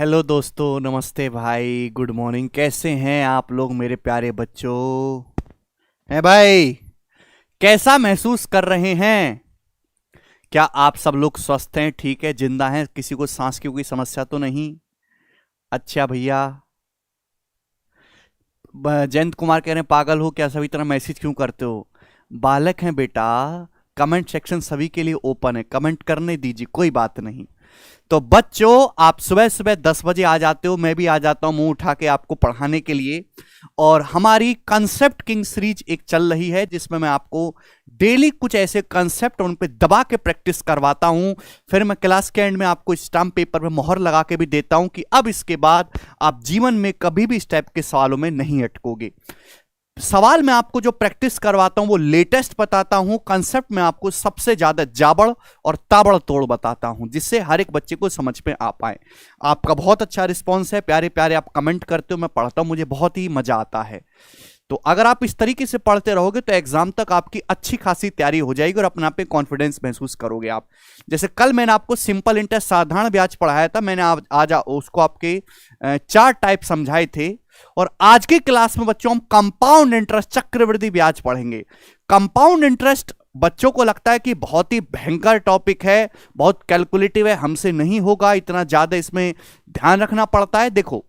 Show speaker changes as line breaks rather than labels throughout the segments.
Hello दोस्तों, नमस्ते भाई, गुड मॉर्निंग। कैसे हैं आप लोग मेरे प्यारे बच्चों? हैं भाई? कैसा महसूस कर रहे हैं? क्या आप सब लोग स्वस्थ हैं, ठीक है, जिंदा हैं? किसी को सांस की कोई समस्या तो नहीं? अच्छा भैया। जयंत कुमार कह रहे हैं पागल हो क्या, सभी तरह मैसेज क्यों करते हो? बालक हैं बेटा। कमेंट सेक्शन सभी के लिए ओपन है, कमेंट करने दीजिए, कोई बात नहीं। तो बच्चों, आप सुबह सुबह 10 बजे आ जाते हो, मैं भी आ जाता हूं मुंह उठा के आपको पढ़ाने के लिए। और हमारी कंसेप्ट किंग सीरीज एक चल रही है जिसमें मैं आपको डेली कुछ ऐसे कंसेप्ट उन पे दबा के प्रैक्टिस करवाता हूं। फिर मैं क्लास के एंड में आपको स्टाम्प पेपर पे मोहर लगा के भी देता हूं कि अब इसके बाद आप जीवन में कभी भी इस टाइप के सवालों में नहीं अटकोगे। सवाल मैं आपको जो प्रैक्टिस करवाता हूं वो लेटेस्ट बताता हूं, कंसेप्ट में आपको सबसे ज्यादा जाबड़ और ताबड़तोड़ बताता हूं जिससे हर एक बच्चे को समझ में आ पाए। आपका बहुत अच्छा रिस्पांस है, प्यारे प्यारे आप कमेंट करते हो, मैं पढ़ता हूं, मुझे बहुत ही मजा आता है। तो अगर आप इस तरीके से पढ़ते रहोगे तो एग्जाम तक आपकी अच्छी खासी तैयारी हो जाएगी और अपने आप में कॉन्फिडेंस महसूस करोगे आप। जैसे कल मैंने आपको सिंपल इंटरेस्ट साधारण ब्याज पढ़ाया था, मैंने आज उसको आपके 4 टाइप समझाए थे। और आज की क्लास में बच्चों हम कंपाउंड इंटरेस्ट, चक्रवृद्धि ब्याज पढ़ेंगे। कंपाउंड इंटरेस्ट बच्चों को लगता है कि बहुत ही भयंकर टॉपिक है, बहुत कैलकुलेटिव है, हमसे नहीं होगा, इतना ज्यादा इसमें ध्यान रखना पड़ता है। देखो,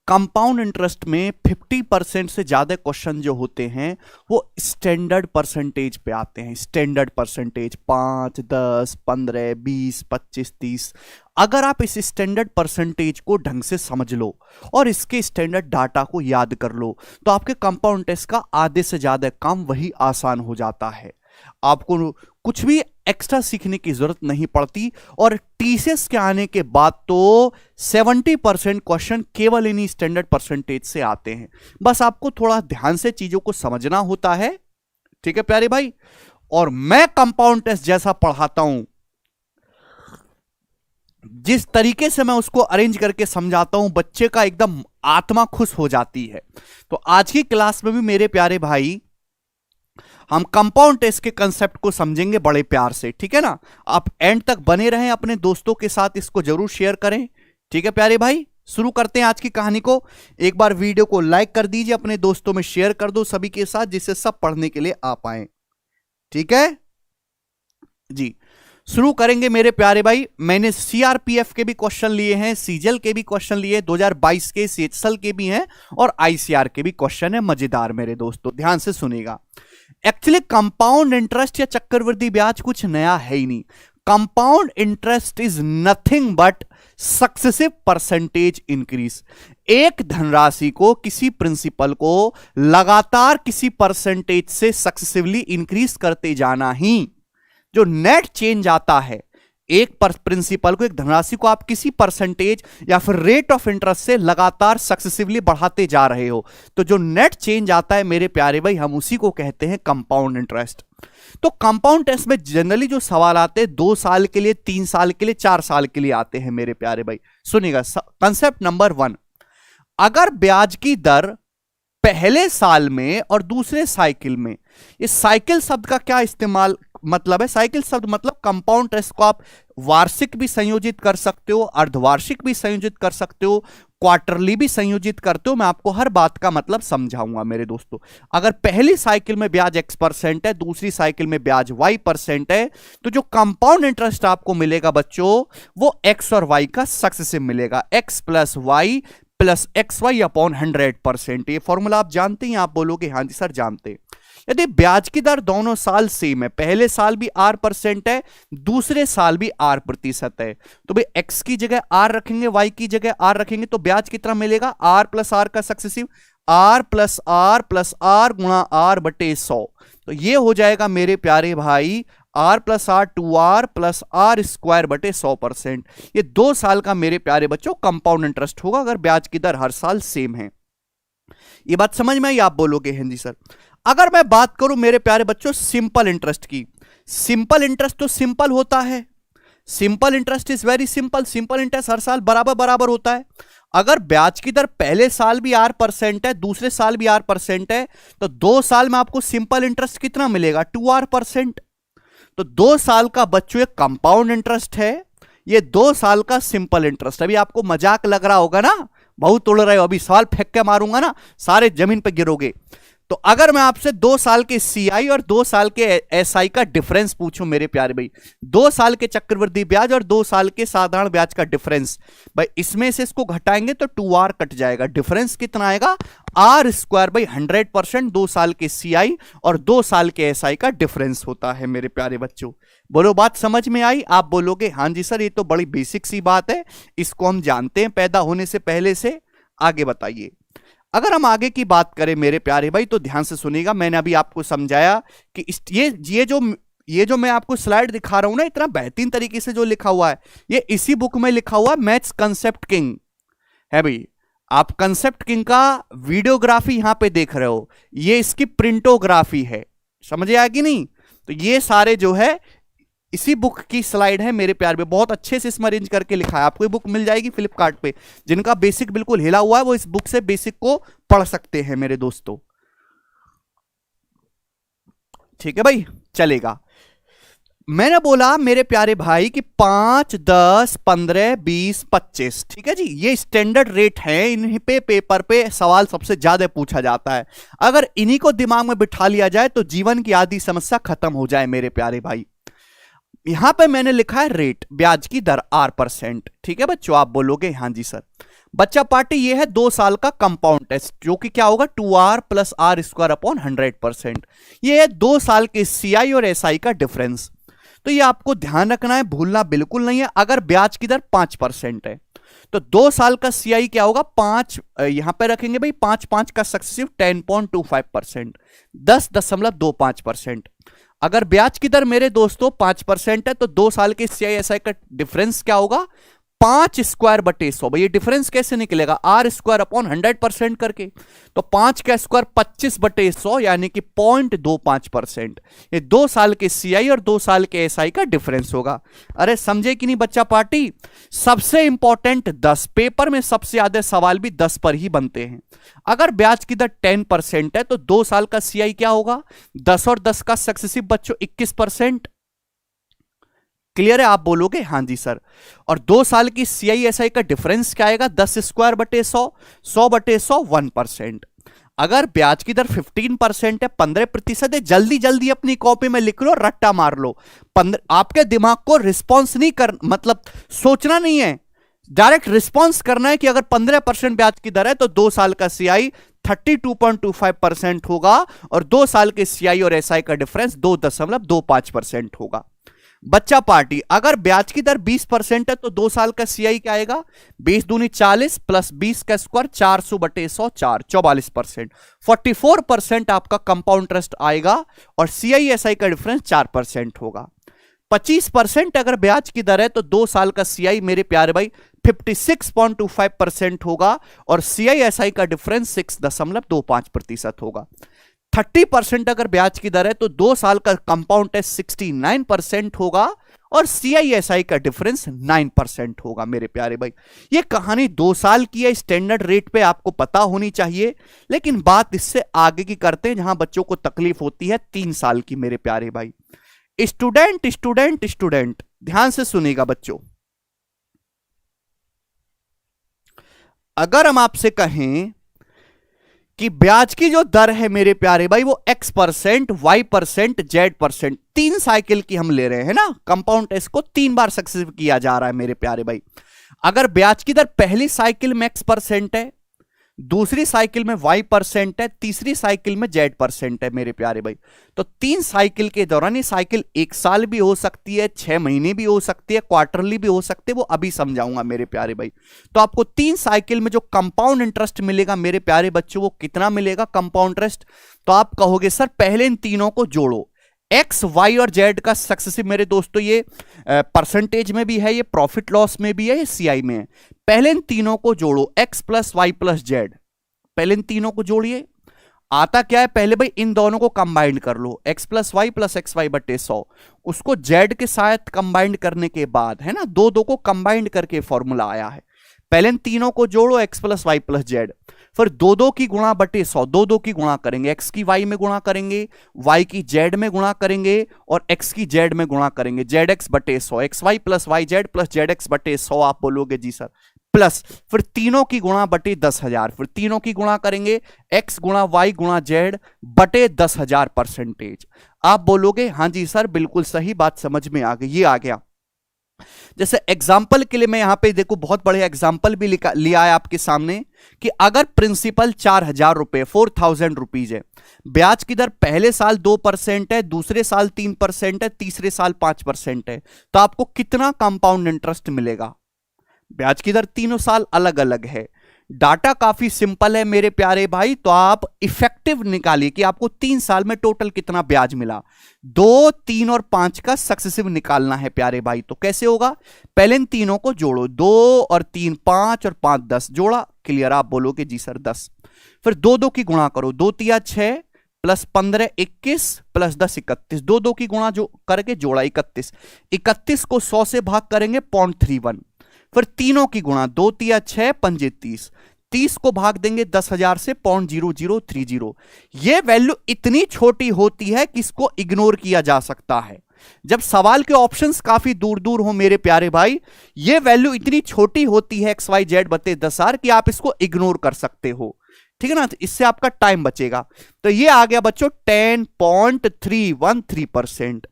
कंपाउंड इंटरेस्ट में 50% से ज्यादा क्वेश्चन जो होते हैं वो स्टैंडर्ड परसेंटेज पे आते हैं। Standard percentage 5, 10, 15, 20, 25, 30। अगर आप इस स्टैंडर्ड परसेंटेज को ढंग से समझ लो और इसके स्टैंडर्ड डाटा को याद कर लो तो आपके कंपाउंड टेस्ट का आधे से ज्यादा काम वही आसान हो जाता है। आपको कुछ भी एक्स्ट्रा सीखने की जरूरत नहीं पड़ती। और टीसीएस के आने के बाद तो 70% क्वेश्चन केवल इन्हीं स्टैंडर्ड परसेंटेज से आते हैं। बस आपको थोड़ा ध्यान से चीजों को समझना होता है, ठीक है प्यारे भाई। और मैं कंपाउंड टेस्ट जैसा पढ़ाता हूं, जिस तरीके से मैं उसको अरेंज करके समझाता हूं, बच्चे का एकदम आत्मा खुश हो जाती है। तो आज की क्लास में भी मेरे प्यारे भाई हम कंपाउंड टेस्ट के कंसेप्ट को समझेंगे बड़े प्यार से, ठीक है ना। आप एंड तक बने रहें, अपने दोस्तों के साथ इसको जरूर शेयर करें, ठीक है प्यारे भाई। शुरू करते हैं आज की कहानी को। एक बार वीडियो को लाइक कर दीजिए, अपने दोस्तों में शेयर कर दो सभी के साथ, जिससे सब पढ़ने के लिए आ पाए, ठीक है जी। शुरू करेंगे मेरे प्यारे भाई। मैंने सीआरपीएफ के भी क्वेश्चन लिए हैं, सीजल के भी क्वेश्चन लिए, 2022 के सीएचएल के भी हैं और आईसीआर के भी क्वेश्चन है। मजेदार मेरे दोस्तों, ध्यान से सुनेगा। एक्चुअली कंपाउंड इंटरेस्ट या चक्रवृद्धि ब्याज कुछ नया है ही नहीं। Compound interest is nothing but successive percentage increase. एक धनराशि को, किसी प्रिंसिपल को लगातार किसी परसेंटेज से सक्सेसिवली इंक्रीज करते जाना ही जो नेट चेंज आता है। एक प्रिंसिपल को, एक धनराशि को आप किसी परसेंटेज या फिर रेट ऑफ इंटरेस्ट से लगातार सक्सेसिवली बढ़ाते जा रहे हो तो जो नेट चेंज आता है मेरे प्यारे भाई, हम उसी को कहते हैं कंपाउंड इंटरेस्ट। तो कंपाउंड टेस्ट में जनरली जो सवाल आते हैं 2 साल के लिए, 3 साल के लिए, 4 साल के लिए आते हैं मेरे प्यारे भाई। सुनिएगा कंसेप्ट नंबर 1। अगर ब्याज की दर पहले साल में और दूसरे साइकिल में, इस साइकिल शब्द का क्या इस्तेमाल मतलब है? साइकिल शब्द मतलब कंपाउंड टेस्ट को आप वार्षिक भी संयोजित कर सकते हो, अर्धवार्षिक भी संयोजित कर सकते हो, क्वार्टरली भी संयोजित करते हो। मैं आपको हर बात का मतलब समझाऊंगा मेरे दोस्तों। अगर पहली साइकिल में ब्याज x% है, दूसरी साइकिल में ब्याज y% है, तो जो कंपाउंड इंटरेस्ट आपको मिलेगा बच्चों वो x और y का सक्सेसिव मिलेगा। x plus y plus XY upon 100%। ये फॉर्मूला आप जानते हैं? आप बोलोगे हाँ जी सर जानते हैं। यदि ब्याज की दर दोनों साल सेम है, पहले साल भी R% है, दूसरे साल भी R% है, तो भाई x की जगह R रखेंगे, y की जगह R रखेंगे, तो ब्याज कितना मिलेगा? R प्लस R का successive, R plus R plus R गुणा R बटे 100। तो ये हो जाएगा मेरे प्यारे भाई R plus R 2R plus R square बटे 100%। ये 2 साल का मेरे प्यारे बच्चों कंपाउंड इंटरेस्ट होगा अगर ब्याज की दर हर साल सेम है। ये बात समझ में आई? आप बोलोगे हिंदी सर। अगर मैं बात करूं मेरे प्यारे बच्चों सिंपल इंटरेस्ट की, सिंपल इंटरेस्ट तो सिंपल होता है, simple interest is very simple. Simple interest हर साल बराबर बराबर होता है। अगर ब्याज की दर पहले साल भी R% है, दूसरे साल भी R% है, तो 2 साल में आपको सिंपल इंटरेस्ट कितना मिलेगा? 2R%। तो 2 साल का बच्चों एक कंपाउंड इंटरेस्ट है, ये 2 साल का सिंपल इंटरेस्ट। अभी आपको मजाक लग रहा होगा ना, बहुत उड़ रहे हो, अभी सवाल फेंक के मारूंगा ना सारे जमीन पे गिरोगे। तो अगर मैं आपसे 2 साल के सीआई और 2 साल के एसआई का डिफरेंस पूछूं मेरे प्यारे भाई, 2 साल के चक्रवृद्धि ब्याज और 2 साल के साधारण ब्याज का डिफरेंस, भाई इसमें से इसको घटाएंगे तो 2r कट जाएगा। डिफरेंस कितना आएगा? Are square by 100%। 2 साल के सीआई और 2 साल के एसआई का डिफरेंस होता है मेरे प्यारे बच्चों। बोलो बात समझ में आई? आप बोलोगे हाँ जी सर, ये तो बड़ी बेसिक सी बात है, इसको हम जानते हैं पैदा होने से पहले से। आगे बताइए। अगर हम आगे की बात करें मेरे प्यारे भाई, तो ध्यान से सुनिएगा। मैंने अभी आपको समझाया कि ये जो मैं आपको स्लाइड दिखा रहा हूं ना, इतना बेहतरीन तरीके से जो लिखा हुआ है, ये इसी बुक में लिखा हुआ है, मैथ्स कंसेप्ट किंग है भाई। आप कंसेप्ट किंग का वीडियोग्राफी यहां पे देख रहे हो, ये इसकी प्रिंटोग्राफी है, समझे आया कि नहीं? तो ये सारे जो है इसी बुक की स्लाइड है मेरे प्यार में, बहुत अच्छे से इसमें अरेंज करके लिखा है। आपको ये बुक मिल जाएगी फ्लिपकार्ट पे। जिनका बेसिक बिल्कुल हिला हुआ है वो इस बुक से बेसिक को पढ़ सकते हैं मेरे दोस्तों। ठीक है भाई, चलेगा। मैंने बोला मेरे प्यारे भाई कि 5, 10, 15, 20, 25, ठीक है जी, ये स्टैंडर्ड रेट है। इन पे पेपर पे सवाल सबसे ज्यादा पूछा जाता है। अगर इन्हीं को दिमाग में बिठा लिया जाए तो जीवन की आधी समस्या खत्म हो जाए मेरे प्यारे भाई। यहां पे मैंने लिखा है रेट, ब्याज की दर r%। ठीक है बच्चों, आप बोलोगे हाँ जी सर। बच्चा पार्टी ये है 2 साल का कंपाउंड टेस्ट, जो कि क्या होगा 2r + r² अपॉन 100%। ये है 2 साल के सीआई और एसआई का डिफरेंस। तो ये आपको ध्यान रखना है, भूलना बिल्कुल नहीं है। अगर ब्याज की दर 5% है तो 2 साल का सीआई क्या होगा 5, यहां पे रखेंगे भाई 5 का सक्सेसिव 10.25%, 10.25%। अगर ब्याज की दर मेरे दोस्तों 5% है तो 2 साल के सीआईएसआई का डिफरेंस क्या होगा 5²/100। भाई ये डिफरेंस कैसे निकलेगा? r² अपॉन 100% करके। तो 5 का स्क्वायर 25/100 यानी कि 0.25%। ये 2 साल के सीआई और 2 साल के एसआई का डिफरेंस होगा। अरे समझे कि नहीं बच्चा पार्टी? सबसे इंपॉर्टेंट 10, पेपर में सबसे ज्यादा सवाल भी 10 पर ही बनते हैं। अगर ब्याज की दर 10% है तो 2 साल का सीआई क्या होगा 10 और 10 का सक्सेसिव बच्चों 21%। क्लियर है? आप बोलोगे हाँ जी सर। और 2 साल की सीआईएसआई का डिफरेंस क्या आएगा 10²/100, 100/100 1%। अगर ब्याज की दर 15% है, 15% है, जल्दी जल्दी अपनी कॉपी में लिख लो, रट्टा मार लो। आपके दिमाग को रिस्पॉन्स नहीं कर, मतलब सोचना नहीं है, डायरेक्ट रिस्पॉन्स करना है कि अगर 15% ब्याज की दर है तो 2 साल का सीआई 32.25% होगा और 2 साल के सीआई और एसआई का डिफरेंस 2.25% होगा। बच्चा पार्टी अगर ब्याज की दर 20% है तो 2 साल का सीआई क्या आएगा 20 दूनी 40 प्लस 20 का स्क्वायर 400/100 4, 44%। 44% आपका कंपाउंड इंटरेस्ट आएगा और सीआईएसआई का डिफरेंस 4% होगा। 25% अगर ब्याज की दर है तो 2 साल का सीआई मेरे प्यारे भाई 56.25% होगा और सीआईएसआई का डिफरेंस 6.25% होगा। 30% अगर ब्याज की दर है तो 2 साल का कंपाउंड टेस्ट 69% होगा और सीआईएसआई का डिफरेंस 9% होगा मेरे प्यारे भाई। ये कहानी 2 साल की है, स्टैंडर्ड रेट पे आपको पता होनी चाहिए। लेकिन बात इससे आगे की करते हैं जहां बच्चों को तकलीफ होती है 3 साल की मेरे प्यारे भाई। स्टूडेंट स्टूडेंट स्टूडेंट ध्यान से सुनिएगा बच्चों। अगर हम आपसे कहें कि ब्याज की जो दर है मेरे प्यारे भाई वो X%, Y%, Z%, 3 साइकिल की हम ले रहे हैं ना, कंपाउंड टेस्ट को 3 बार सक्सेसिव किया जा रहा है मेरे प्यारे भाई। अगर ब्याज की दर पहली साइकिल में X% है, दूसरी साइकिल में Y% है, तीसरी साइकिल में Z% है मेरे प्यारे भाई, तो 3 साइकिल के दौरान ये साइकिल 1 साल भी हो सकती है, 6 महीने भी हो सकती है, क्वार्टरली भी हो सकती है, वो अभी समझाऊंगा मेरे प्यारे भाई। तो आपको 3 साइकिल में जो कंपाउंड इंटरेस्ट मिलेगा मेरे प्यारे बच्चों, वो कितना मिलेगा कंपाउंड इंटरेस्ट? तो आप कहोगे सर पहले इन तीनों को जोड़ो, X, Y और Z का सक्सेसिव मेरे दोस्तों ये परसेंटेज में भी है, ये प्रॉफिट लॉस में भी है, ये सीआई में है। पहले इन तीनों को जोड़ो X + Y + Z, पहले इन तीनों को जोड़िए। आता क्या है पहले भाई इन दोनों को कंबाइंड कर लो, X + Y + XY/100, उसको Z के साथ कंबाइंड करने के बाद है ना, दो को कंबाइंड करके फॉर्मूला आया है। पहले इन तीनों को जोड़ो X + Y + Z, फिर दो दो की गुणा बटे 100, दो दो की गुणा करेंगे, x की y में गुणा करेंगे, y की z में गुणा करेंगे और x की z में गुणा करेंगे, zx बटे 100, xy plus yz plus zx बटे 100 आप बोलोगे जी सर, प्लस फिर तीनों की गुणा बटे 10,000, फिर तीनों की गुणा करेंगे x गुणा y गुणा z बटे 10,000 परसेंटेज। आप बोलोगे हां जी सर बिल्कुल सही बात समझ में आ गई, ये आ गया। जैसे एग्जाम्पल के लिए मैं यहां पे देखो बहुत बढ़िया एग्जाम्पल भी लिया है आपके सामने कि अगर प्रिंसिपल 4,000 रुपए 4,000 रुपीज है, ब्याज की दर पहले साल 2% है, दूसरे साल 3% है, तीसरे साल 5% है, तो आपको कितना कंपाउंड इंटरेस्ट मिलेगा? ब्याज की दर तीनों साल अलग अलग है। डाटा काफी सिंपल है मेरे प्यारे भाई, तो आप इफेक्टिव निकालिए कि आपको 3 साल में टोटल कितना ब्याज मिला। 2, 3 और 5 का सक्सेसिव निकालना है प्यारे भाई। तो कैसे होगा? पहले इन तीनों को जोड़ो, 2 और 3 5 और 5 10, जोड़ा, क्लियर। आप बोलोगे जी सर 10। फिर 2 2 की गुणा करो, 2 तिया 6 प्लस 15 21 प्लस 10 31, 2 2 की गुणा जो करके जोड़ा 31, 31 को 100 से भाग करेंगे 0.31। फिर तीनों की गुणा, 2 तिया 6 पंजे 30, 30 को भाग देंगे 10,000 से 0.0030। यह वैल्यू इतनी छोटी होती है कि इसको इग्नोर किया जा सकता है। जब सवाल के ऑप्शंस काफी दूर दूर हो मेरे प्यारे भाई, यह वैल्यू इतनी छोटी होती है XYZ बते 10,000 कि आप इसको इग्नोर कर सकते हो, ठीक है ना। तो इससे आपका टाइम बचेगा। तो ये आ गया बच्चों 10.313%।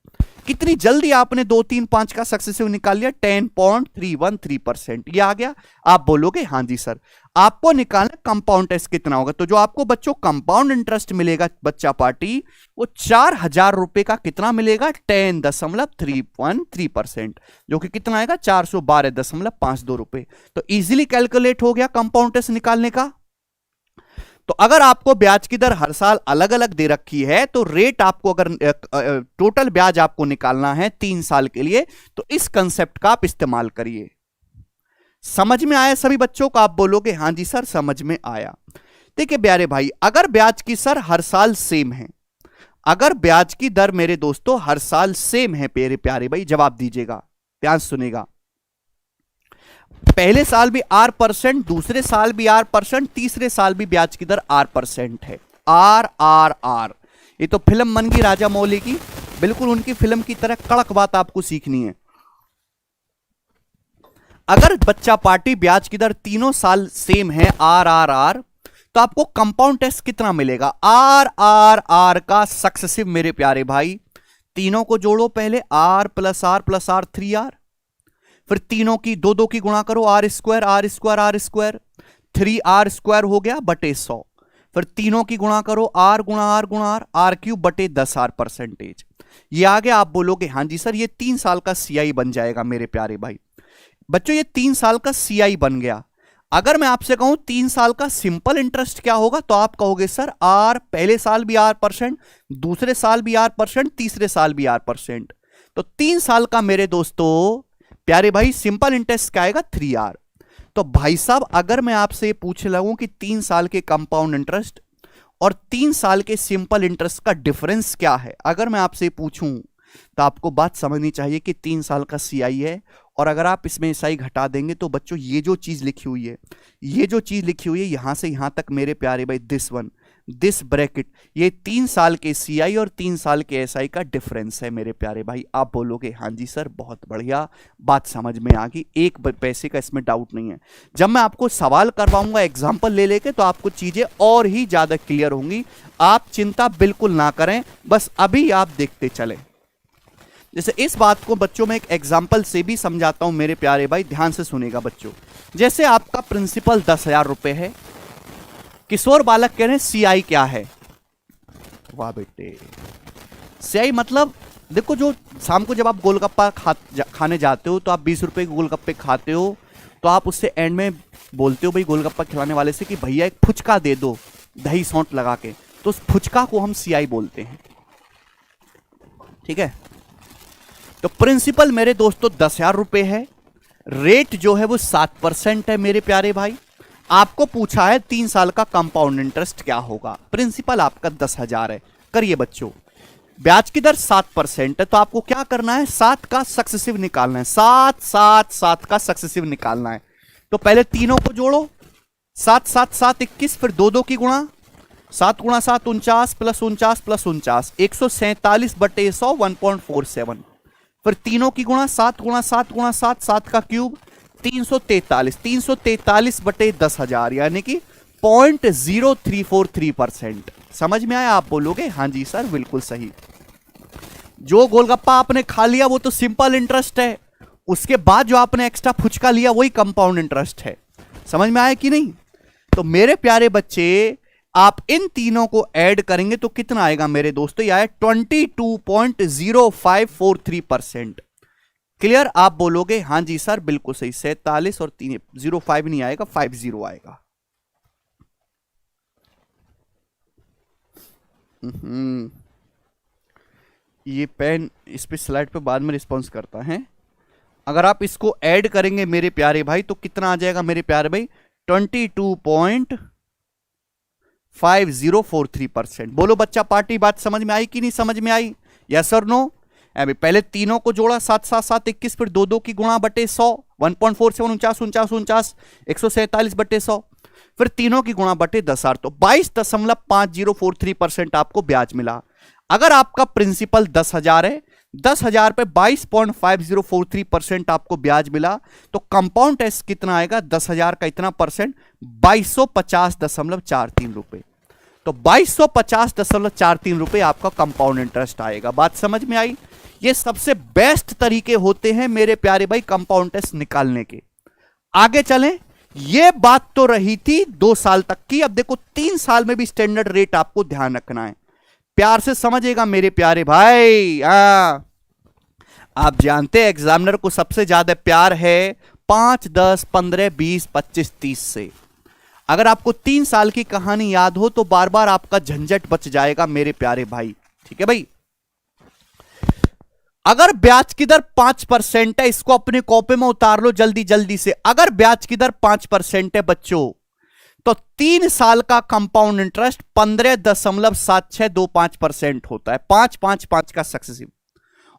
कितनी जल्दी आपने 2 3 5 का सक्सेसिव निकाल लिया, 10.313%। ये आ गया। आप बोलोगे हां जी सर। आपको निकालना कंपाउंड इंटरेस्ट कितना होगा, तो जो आपको बच्चों कंपाउंड इंटरेस्ट मिलेगा बच्चा पार्टी, वो 4,000 रुपए का कितना मिलेगा, 10.313%, जो कि कितना आएगा 412.52 रुपए। तो इजीली कैलकुलेट हो गया कंपाउंड इंटरेस्ट निकालने का। तो अगर आपको ब्याज की दर हर साल अलग अलग दे रखी है, तो रेट आपको अगर टोटल ब्याज आपको निकालना है 3 साल के लिए, तो इस कंसेप्ट का आप इस्तेमाल करिए। समझ में आया सभी बच्चों को? आप बोलोगे हां जी सर समझ में आया। देखिए प्यारे भाई, अगर ब्याज की दर हर साल सेम है, अगर ब्याज की दर मेरे दोस्तों हर साल सेम है मेरे प्यारे भाई, जवाब दीजिएगा, ध्यान सुनेगा। पहले साल भी R%, दूसरे साल भी R%, तीसरे साल भी ब्याज की दर R% है। R। ये तो फिल्म बन गई राजा मौली की, बिल्कुल उनकी फिल्म की तरह कड़क बात आपको सीखनी है। अगर बच्चा पार्टी ब्याज की दर तीनों साल सेम है R, तो आपको कंपाउंड इंटरेस्ट कितना मिलेगा? R का सक्सेसिव मेरे प्यारे भाई। तीनों को जोड़ो पहले, R plus R plus R 3R, फिर तीनों की 2 2 की गुणा करो, R स्क्वायर 3R स्क्वायर हो गया बटे 100। फिर तीनों की गुणा करो, R गुणा R क्यूब बटे 10R%। ये आ गया। आप बोलोगे हां जी सर ये 3 साल का CI बन जाएगा मेरे प्यारे भाई। बच्चों ये 3 साल का CI बन गया। अगर मैं आपसे कहूं 3 साल का सिंपल इंटरेस्ट क्या होगा, तो आप कहोगे सर R, पहले साल भी R%, दूसरे साल भी R%, तीसरे साल भी R%। तो 3 साल का मेरे दोस्तों प्यारे भाई सिंपल इंटरेस्ट क्या आएगा 3R। तो भाई साहब अगर मैं आपसे पूछ लगूं कि 3 साल के कंपाउंड इंटरेस्ट और 3 साल के सिंपल इंटरेस्ट का डिफरेंस क्या है, अगर मैं आपसे पूछूं, तो आपको बात समझनी चाहिए कि 3 साल का CI है, और अगर आप इसमें SI घटा देंगे तो बच्चों ये जो चीज लिखी हुई है, यहां से यहां तक मेरे प्यारे भाई दिस ब्रैकेट, ये 3 साल के CI और 3 साल के SI का डिफरेंस है मेरे प्यारे भाई। आप बोलोगे हां जी सर बहुत बढ़िया, बात समझ में आ गई, एक पैसे का इसमें डाउट नहीं है। जब मैं आपको सवाल करवाऊंगा एग्जाम्पल ले लेके, तो आपको चीजें और ही ज्यादा क्लियर होंगी। आप चिंता बिल्कुल ना करें, बस अभी आप देखते चले। जैसे इस बात को बच्चों में एक एग्जाम्पल से भी समझाता हूं मेरे प्यारे भाई, ध्यान से सुनेगा बच्चों। जैसे आपका प्रिंसिपल 10,000 रुपए है, किशोर बालक कह रहे हैं CI क्या है। वाह बेटे, CI मतलब देखो, जो शाम को जब आप गोलगप्पा खाने जाते हो, तो आप 20 रुपए के गोलगप्पे खाते हो, तो आप उससे एंड में बोलते हो भाई गोलगप्पा खिलाने वाले से कि भैया एक फुचका दे दो दही सौंठ लगा के, तो उस फुचका को हम CI बोलते हैं, ठीक है। तो प्रिंसिपल मेरे दोस्तों 10,000 रुपए है, रेट जो है वो 7% है मेरे प्यारे भाई। आपको पूछा है 3 साल का कंपाउंड इंटरेस्ट क्या होगा, प्रिंसिपल आपका 10,000 है। करिए बच्चों, ब्याज की दर 7% है, तो आपको क्या करना है, 7 का सक्सेसिव निकालना है, 7 का सक्सेसिव निकालना है। तो पहले तीनों को जोड़ो, सात सात सात 21, फिर दो दो की गुणा, 7 गुणा 7 49 प्लस 49 प्लस 49, 147/100 1.47, फिर तीनों की गुणा, 7 गुणा 7 गुणा 7, 7 का क्यूब 343, 343/10,000 यानी कि 0.0343%। समझ में आया? आप बोलोगे हाँ जी सर बिल्कुल सही। जो गोलगप्पा आपने खा लिया वो तो सिंपल इंटरेस्ट है, उसके बाद जो आपने एक्स्ट्रा फुचका लिया वही कंपाउंड इंटरेस्ट है। समझ में आया कि नहीं? तो मेरे प्यारे बच्चे, आप इन तीनों को ऐड करेंगे तो कितना आएगा मेरे दोस्तों? यह है 22.0543%। क्लियर? आप बोलोगे हाँ जी सर बिल्कुल सही। 47 और 3 05 नहीं आएगा, 50 आएगा। ये पेन इस पे स्लाइड पे बाद में रिस्पॉन्स करता है। अगर आप इसको ऐड करेंगे मेरे प्यारे भाई तो कितना आ जाएगा मेरे प्यारे भाई? 22.5043%। बोलो बच्चा पार्टी, बात समझ में आई कि नहीं समझ में आई? यस और नो? अभी पहले तीनों को जोड़ा, 7 7 7 21, फिर दो दो की गुणा बटे 100, 1.47 49 49 49, 147/100, फिर तीनों की गुणा बटे 10,000, तो 22.5043% आपको ब्याज मिला। अगर आपका प्रिंसिपल 10,000 है, 10,000 पे 22.5043% आपको ब्याज मिला, तो कंपाउंड टेस्ट कितना आएगा? 10,000 का इतना परसेंट 2250.43 रुपए। तो 2250.43 रुपए आपका कंपाउंड इंटरेस्ट आएगा। बात समझ में आई? ये सबसे बेस्ट तरीके होते हैं मेरे प्यारे भाई कंपाउंड टेस्ट निकालने के। आगे चलें। ये बात तो रही थी 2 साल तक की। अब देखो 3 साल में भी स्टैंडर्ड रेट आपको ध्यान रखना है। प्यार से समझिएगा मेरे प्यारे भाई। आप जानते हैं एग्जामिनर को सबसे ज्यादा प्यार है 5 10 15 20 25 30 से। अगर आपको 3 साल की कहानी याद हो तो बार बार आपका झंझट बच जाएगा मेरे प्यारे भाई। ठीक है भाई? अगर ब्याज की दर 5% है, इसको अपने कॉपी में उतार लो जल्दी जल्दी से। अगर ब्याज की दर 5% है बच्चों, तो 3 साल का कंपाउंड इंटरेस्ट 15.7625% होता है। 5 5 5 का सक्सेसिव।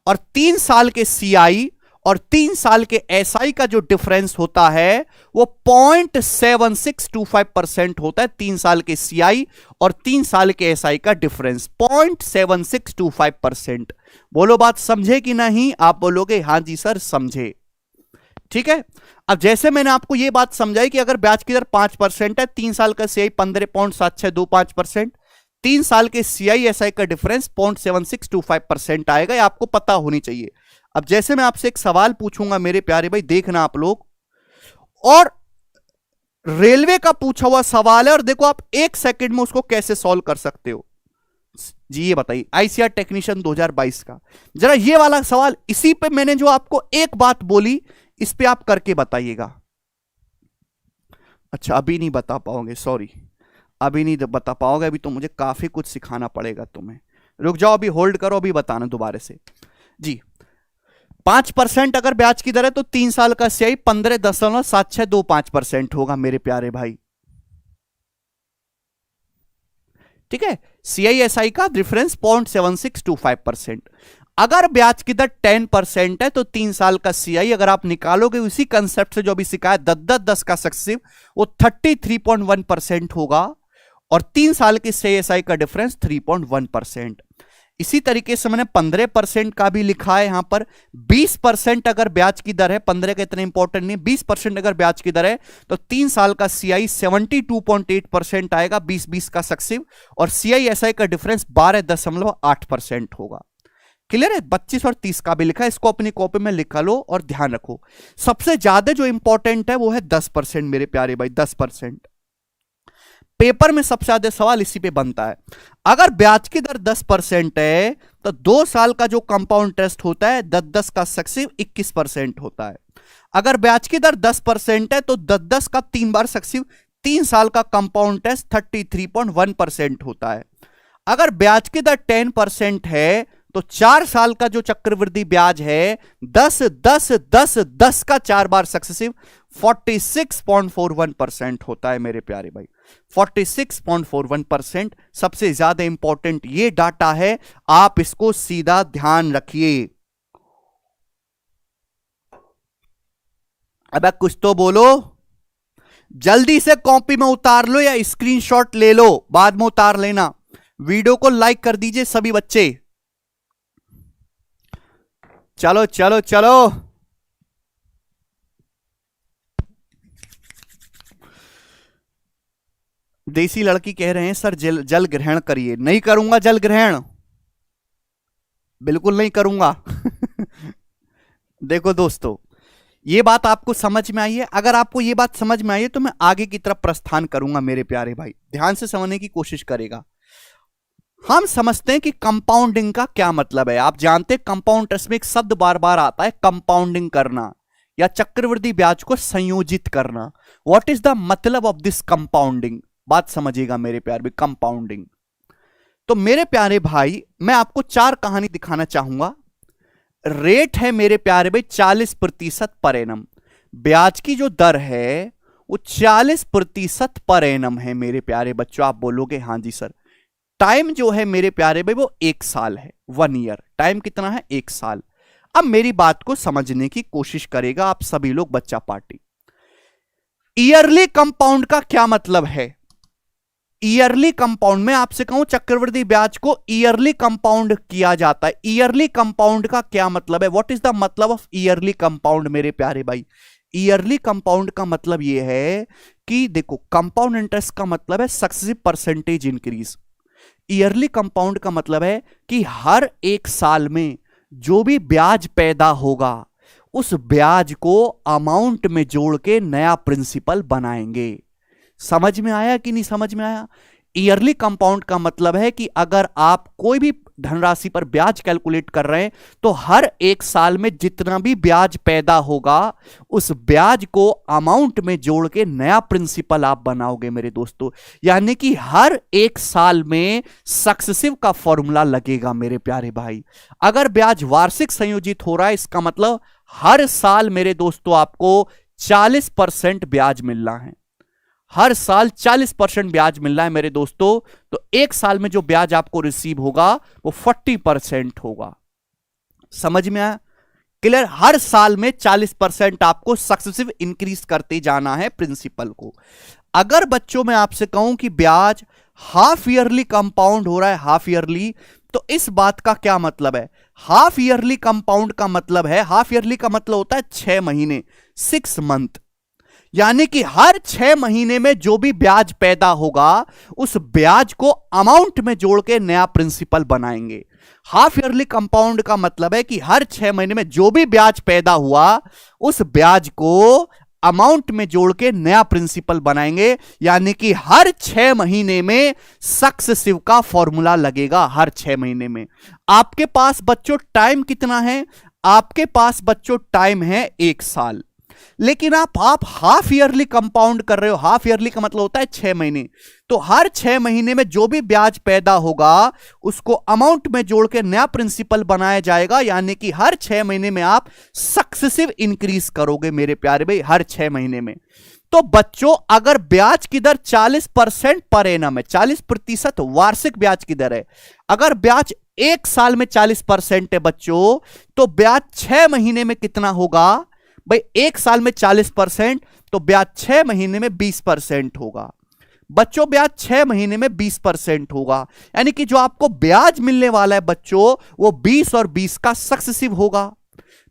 और 3 साल के सीआई और 3 साल के एसआई का जो डिफरेंस होता है वो 0.7625% होता है। 3 साल के सीआई और 3 साल के एसआई का डिफरेंस 0.7625%। बोलो बात समझे कि नहीं? आप बोलोगे हाँ जी सर समझे। ठीक है? अब जैसे मैंने आपको यह बात समझाई कि अगर ब्याज की दर 5% है, 3 साल का सीआई 15.7625%, 3 साल के सीआई एसआई का डिफरेंस 0.7625% आएगा। ये आपको पता होनी चाहिए। अब जैसे मैं आपसे एक सवाल पूछूंगा मेरे प्यारे भाई, देखना आप लोग, और रेलवे का पूछा हुआ सवाल है, और देखो आप 1 सेकंड में उसको कैसे सॉल्व कर सकते हो। जी ये बताइए, आईसीआर टेक्नीशियन 2022 का जरा ये वाला सवाल, इसी पे मैंने जो आपको एक बात बोली इस पे आप करके बताइएगा। अच्छा अभी नहीं बता पाओगे, सॉरी अभी नहीं बता पाओगे, अभी तो मुझे काफी कुछ सिखाना पड़ेगा तुम्हें। रुक जाओ, अभी होल्ड करो, अभी बताना दोबारा से। जी 5% अगर ब्याज की दर है तो 3 साल का सीआई 15.7625% होगा मेरे प्यारे भाई। ठीक है? सीआईएसआई का डिफरेंस 0.7625%। अगर ब्याज की दर 10% है तो 3 साल का सीआई अगर आप निकालोगे उसी कंसेप्ट से जो अभी सिखाया 10 का सक्सेसिव, वो 33.1% होगा, और 3 साल के सीआईएसआई का डिफरेंस 3.1%। इसी तरीके से मैंने 15% का भी लिखा है यहां पर। 20% अगर ब्याज की दर है, 15 का इतना इंपॉर्टेंट नहीं, 20% अगर ब्याज की दर है तो 3 साल का सीआई 72.8% आएगा, 20 का सक्सेसिव, और सीआईएसआई का डिफरेंस 12.8% होगा। क्लियर है? 25 और 30 का भी लिखा है, इसको अपनी कॉपी में लिखा लो और ध्यान रखो। सबसे ज्यादा जो इंपॉर्टेंट है वो है 10% मेरे प्यारे भाई, 10%। पेपर में सबसे ज्यादा सवाल इसी पे बनता है। अगर ब्याज की दर 10% है तो 2 साल का जो कंपाउंड इंटरेस्ट होता है 10 का सक्सेसिव 21% होता है। अगर ब्याज की दर 10% है तो 10 का 3 बार सक्सेसिव 3 साल का कंपाउंड इंटरेस्ट 33.1% होता है। अगर ब्याज की दर 10% है तो 4 साल का जो चक्रवृद्धि ब्याज है 10 10 10 10 का 4 बार सक्सेसिव 46.41% होता है मेरे प्यारे भाई। 46.41% सबसे ज्यादा इंपॉर्टेंट ये डाटा है, आप इसको सीधा ध्यान रखिए। अब कुछ तो बोलो। जल्दी से कॉपी में उतार लो या स्क्रीनशॉट ले लो, बाद में उतार लेना। वीडियो को लाइक कर दीजिए सभी बच्चे। चलो चलो चलो, देसी लड़की कह रहे हैं सर जल ग्रहण करिए। नहीं करूंगा जल ग्रहण, बिल्कुल नहीं करूंगा। देखो दोस्तों, ये बात आपको समझ में आई है? अगर आपको ये बात समझ में आई है तो मैं आगे की तरफ प्रस्थान करूंगा। मेरे प्यारे भाई ध्यान से समझने की कोशिश करेगा। हम समझते हैं कि कंपाउंडिंग का क्या मतलब है। आप जानते हैं कंपाउंड इंटरेस्ट में एक शब्द बार बार आता है, कंपाउंडिंग करना या चक्रवृद्धि ब्याज को संयोजित करना। व्हाट इज द मतलब ऑफ दिस कंपाउंडिंग? बात समझिएगा मेरे प्यारे भाई, कंपाउंडिंग। तो मेरे प्यारे भाई मैं आपको 4 कहानी दिखाना चाहूंगा। रेट है मेरे प्यारे भाई 40% पर एनम। ब्याज की जो दर है वो 40% पर एनम है मेरे प्यारे बच्चों। आप बोलोगे हाँ जी सर। टाइम जो है मेरे प्यारे भाई वो 1 साल है, 1 ईयर। टाइम कितना है? 1 साल। अब मेरी बात को समझने की कोशिश करेगा आप सभी लोग, बच्चा पार्टी। ईयरली कंपाउंड का क्या मतलब है? ईयरली कंपाउंड में आपसे कहूं चक्रवृद्धि ब्याज को ईयरली कंपाउंड किया जाता है। ईयरली कंपाउंड का क्या मतलब है? व्हाट इज द मतलब ऑफ ईयरली कंपाउंड मेरे प्यारे भाई? ईयरली कंपाउंड का मतलब यह है कि देखो, कंपाउंड इंटरेस्ट का मतलब है successive percentage increase. Yearly compound का मतलब है कि हर 1 साल में जो भी ब्याज पैदा होगा उस ब्याज को अमाउंट में जोड़ के नया प्रिंसिपल बनाएंगे। समझ में आया कि नहीं समझ में आया? ईयरली कंपाउंड का मतलब है कि अगर आप कोई भी धनराशि पर ब्याज कैलकुलेट कर रहे हैं तो हर 1 साल में जितना भी ब्याज पैदा होगा उस ब्याज को अमाउंट में जोड़ के नया प्रिंसिपल आप बनाओगे मेरे दोस्तों। यानी कि हर 1 साल में सक्सेसिव का फॉर्मूला लगेगा मेरे प्यारे भाई। अगर ब्याज वार्षिक संयोजित हो रहा है इसका मतलब हर साल मेरे दोस्तों आपको 40% ब्याज मिल रहा है। हर साल 40% ब्याज मिल रहा है मेरे दोस्तों। तो 1 साल में जो ब्याज आपको रिसीव होगा वो 40% होगा। समझ में आया? क्लियर? हर साल में 40% आपको सक्सेसिव इंक्रीज करते जाना है प्रिंसिपल को। अगर बच्चों मैं आपसे कहूं कि ब्याज हाफ ईयरली कंपाउंड हो रहा है, हाफ ईयरली, तो इस बात का क्या मतलब है? हाफ ईयरली कंपाउंड का मतलब है, हाफ ईयरली का मतलब होता है 6 महीने, 6 मंथ। यानी कि हर 6 महीने में जो भी ब्याज पैदा होगा उस ब्याज को अमाउंट में जोड़ के नया प्रिंसिपल बनाएंगे। हाफ ईयरली कंपाउंड का मतलब है कि हर 6 महीने में जो भी ब्याज पैदा हुआ उस ब्याज को अमाउंट में जोड़ के नया प्रिंसिपल बनाएंगे। यानी कि हर 6 महीने में सक्सेसिव का फॉर्मूला लगेगा। हर 6 महीने में आपके पास बच्चों टाइम कितना है? आपके पास बच्चों टाइम है 1 साल। लेकिन आप हाफ ईयरली कंपाउंड कर रहे हो। हाफ ईयरली का मतलब होता है 6 महीने। तो हर 6 महीने में जो भी ब्याज पैदा होगा उसको अमाउंट में जोड़ के नया प्रिंसिपल बनाया जाएगा। यानी कि हर 6 महीने में आप सक्सेसिव इंक्रीज करोगे मेरे प्यारे भाई, हर 6 महीने में। तो बच्चों अगर ब्याज की दर 40% पर एनम है, 40% वार्षिक ब्याज की दर है, अगर ब्याज 1 साल में 40% है बच्चों, तो ब्याज 6 महीने में कितना होगा भाई? 1 साल में 40% तो ब्याज 6 महीने में 20% होगा। बच्चों ब्याज 6 महीने में 20% होगा। यानी कि जो आपको ब्याज मिलने वाला है बच्चों वो 20 और 20 का सक्सेसिव होगा।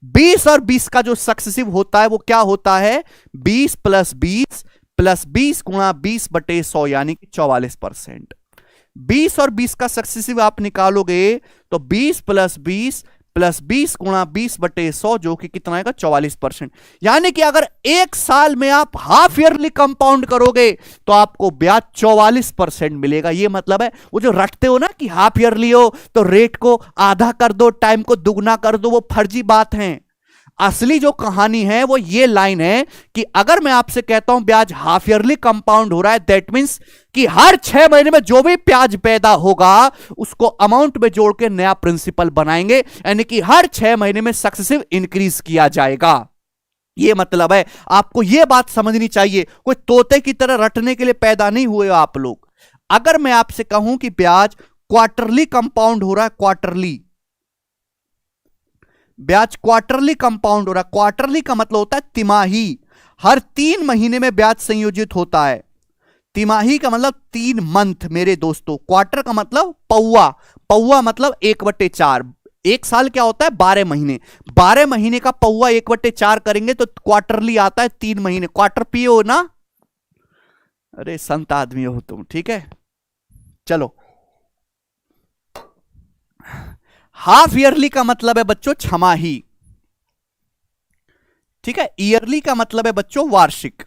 20 और 20 का जो सक्सेसिव होता है वो क्या होता है? 20 प्लस 20 प्लस 20 गुणा 20/100 यानी कि 44%। 20 और 20 का सक्सेसिव आप निकालोगे तो 20 प्लस 20 प्लस 20 गुणा 20/100 जो कि कितना आएगा? 44%। यानी कि अगर 1 साल में आप हाफ ईयरली कंपाउंड करोगे तो आपको ब्याज 44% मिलेगा। ये मतलब है वो जो रटते हो ना कि हाफ ईयरली हो तो रेट को आधा कर दो, टाइम को दुगना कर दो, वो फर्जी बात है। असली जो कहानी है वो ये लाइन है कि अगर मैं आपसे कहता हूं ब्याज हाफ ईयरली कंपाउंड हो रहा है, दैट मींस कि हर 6 महीने में जो भी ब्याज पैदा होगा उसको अमाउंट में जोड़ के नया प्रिंसिपल बनाएंगे। यानी कि हर 6 महीने में सक्सेसिव इंक्रीज किया जाएगा। ये मतलब है। आपको यह बात समझनी चाहिए, कोई तोते की तरह रटने के लिए पैदा नहीं हुए आप लोग। अगर मैं आपसे कहूं कि ब्याज क्वार्टरली कंपाउंड हो रहा है, क्वार्टरली ब्याज क्वार्टरली कंपाउंड हो रहा है, क्वार्टरली का मतलब होता है तिमाही। हर 3 महीने में ब्याज संयोजित होता है। तिमाही का मतलब 3 मंथ मेरे दोस्तों। क्वार्टर का मतलब पौवा, पौवा मतलब 1/4। एक साल क्या होता है? 12 महीने। 12 महीने का पौवा 1/4 करेंगे तो क्वार्टरली आता है 3 महीने। क्वार्टर पियो ना, अरे संत आदमी हो तुम, ठीक है। चलो, हाफ ईयरली का मतलब है बच्चों छमाही, ठीक है। ईयरली का मतलब है बच्चों वार्षिक।